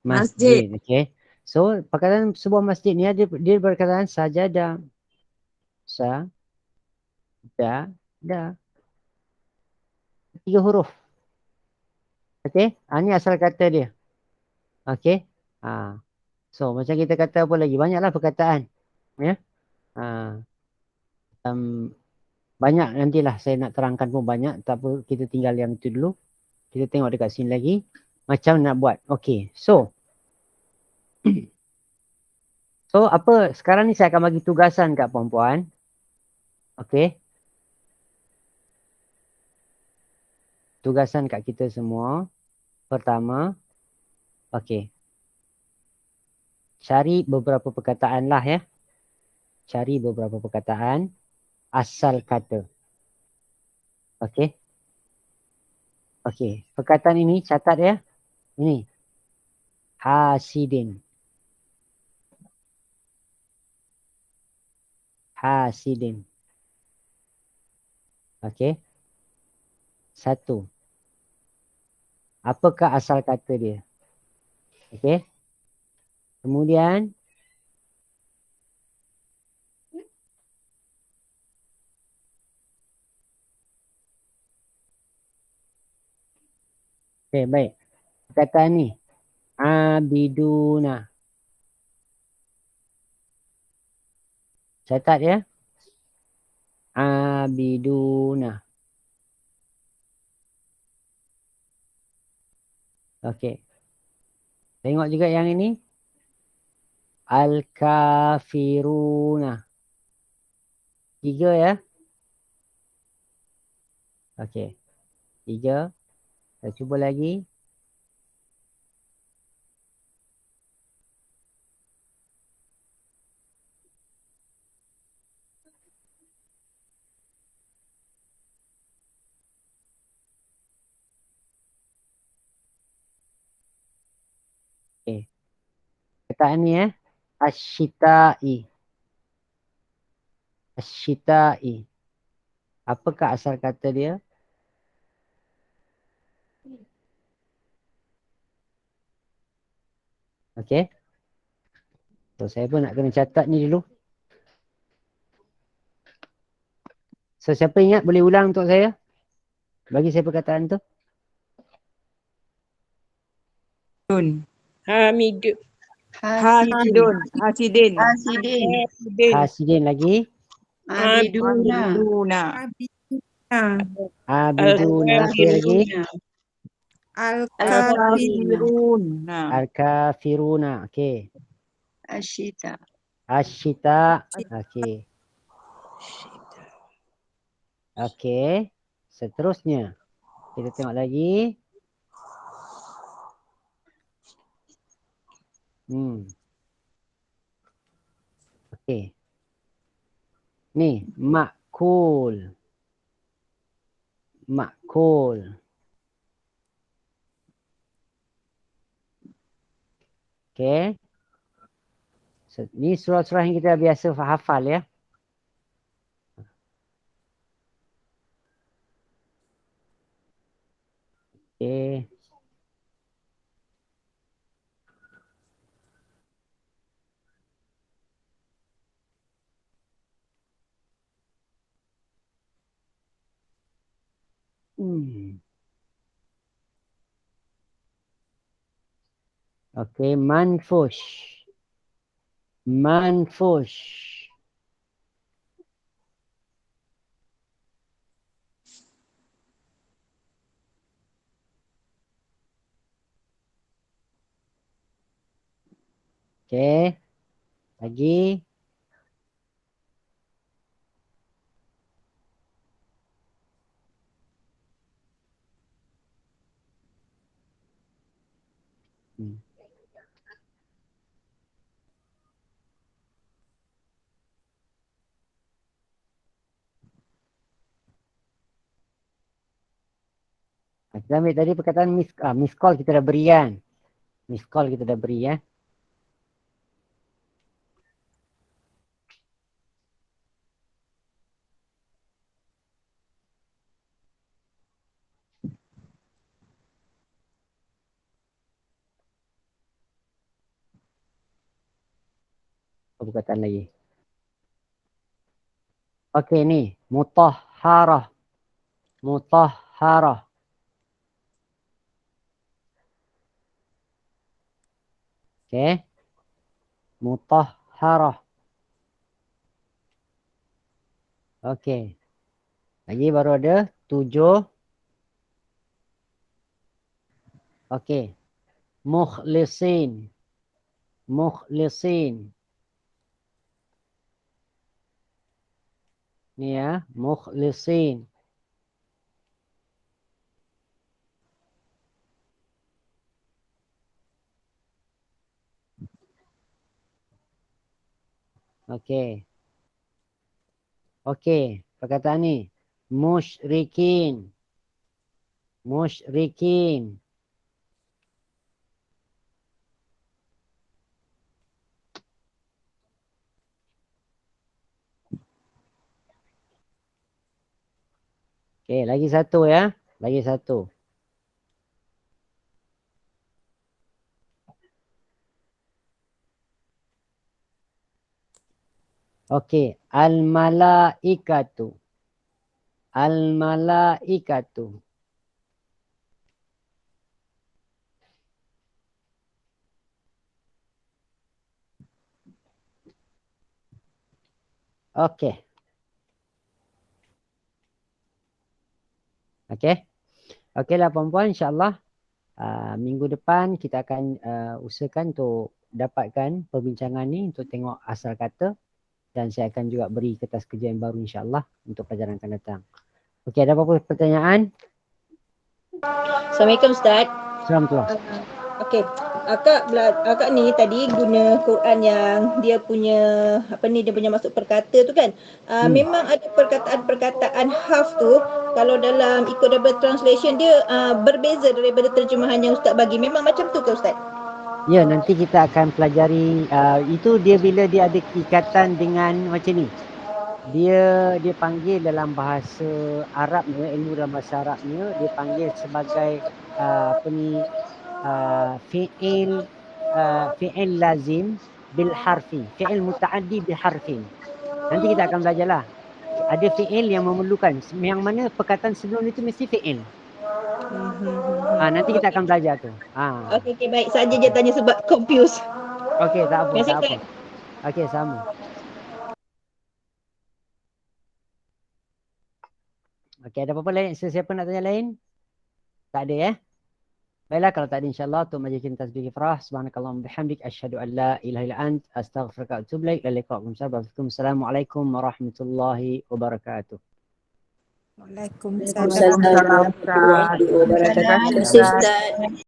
Masjid. Okay. So, perkataan sebuah masjid ni dia berkataan sajadah. Sajadah. 3 huruf. Okay. Ni asal kata dia. Okay. So, macam kita kata apa lagi? Banyaklah perkataan. Ya. Banyak nantilah saya nak terangkan pun banyak. Tak apa, kita tinggal yang itu dulu. Kita tengok dekat sini lagi. Macam nak buat. Okay. So, apa? Sekarang ni saya akan bagi tugasan kat perempuan. Okay. Tugasan kat kita semua. Pertama. Okay. Cari beberapa perkataan lah ya. Cari beberapa perkataan. Asal kata. Okay. Okay. Perkataan ini catat ya. Ini. Hasidin. Hasidin. Okay. 1. Apakah asal kata dia? Okay. Kemudian. Okay, baik. Perkataan ni. Abiduna. Catat ya. Abiduna. Okey. Tengok juga yang ini. Al-kafiruna. 3 ya. Okey. 3. Kita cuba lagi. Okay. Perkataan ni Asyita'i. Asyita'i. Apakah asal kata dia? Okay. So, saya pun nak kena catat ni dulu. So, siapa ingat boleh ulang untuk saya? Bagi saya perkataan tu. Hamidun. Hasidun. Hasidin. Hasidin lagi. Abiduna. Abiduna. Okey lagi. Al-kafiruna. Al-kafiruna. Okey. Asyita. Asyita. Okey. Okey. Seterusnya. Kita tengok lagi. Okey. Ni. Makul. Makul. Okey. Ni surah-surah yang kita biasa hafal ya. Okey. Okey, manfush. Manfush. Okey. Lagi. Kita ambil tadi perkataan miss call kita dah beri kan. Miss call kita dah beri ya. Perkataan lagi. Okey ni, mutahharah. Mutahharah. Okey. Mutahharah. Okey. Lagi baru ada 7. Okey. Mukhlisin. Mukhlisin. Ni ya, mukhlisin. Okey. Okey, perkataan ni musyrikin. Musyrikin. Okey, lagi satu ya. Lagi satu. Okey, al-malaikatu. Al-malaikatu. Okey. Okey. Okeylah puan-puan, insya-Allah minggu depan kita akan usahakan untuk dapatkan perbincangan ni untuk tengok asal kata, dan saya akan juga beri kertas kerja yang baru insya-Allah untuk pelajaran akan datang. Okey, ada apa-apa pertanyaan? Assalamualaikum Ustaz. Assalamualaikum. Okey, akak ni tadi guna Quran yang dia punya dia punya maksud perkata tu kan. Memang ada perkataan-perkataan harf tu kalau dalam ikut double translation dia berbeza daripada terjemahan yang Ustaz bagi. Memang macam tu ke Ustaz? Ya, nanti kita akan pelajari itu dia bila dia ada ikatan dengan macam ni. Dia panggil dalam bahasa Arabnya, ilmu dalam bahasa Arabnya dia panggil sebagai fi'il lazim bil harfi, fi'il mutaaddi bil harfin. Nanti kita akan belajarlah. Ada fi'il yang memerlukan, yang mana perkataan sebelum itu mesti fi'il. Nanti kita akan belajar tu. Okey, baik. Saja je tanya sebab confuse. Okey, tak apa, tak apa. Okey, sama. Okey, ada apa-apa lain? Sesiapa nak tanya lain? Tak ada ya? Baiklah, kalau tak ada insya-Allah untuk majlis kita tasbih kifrah. Subhanakallahumma bihamdik asyhadu an la ilaha illa ant astaghfiruka wa atubu ilaik. Assalamualaikum warahmatullahi wabarakatuh. Waalaikumsalam warahmatullahi wabarakatuh. Terima kasih Ustaz.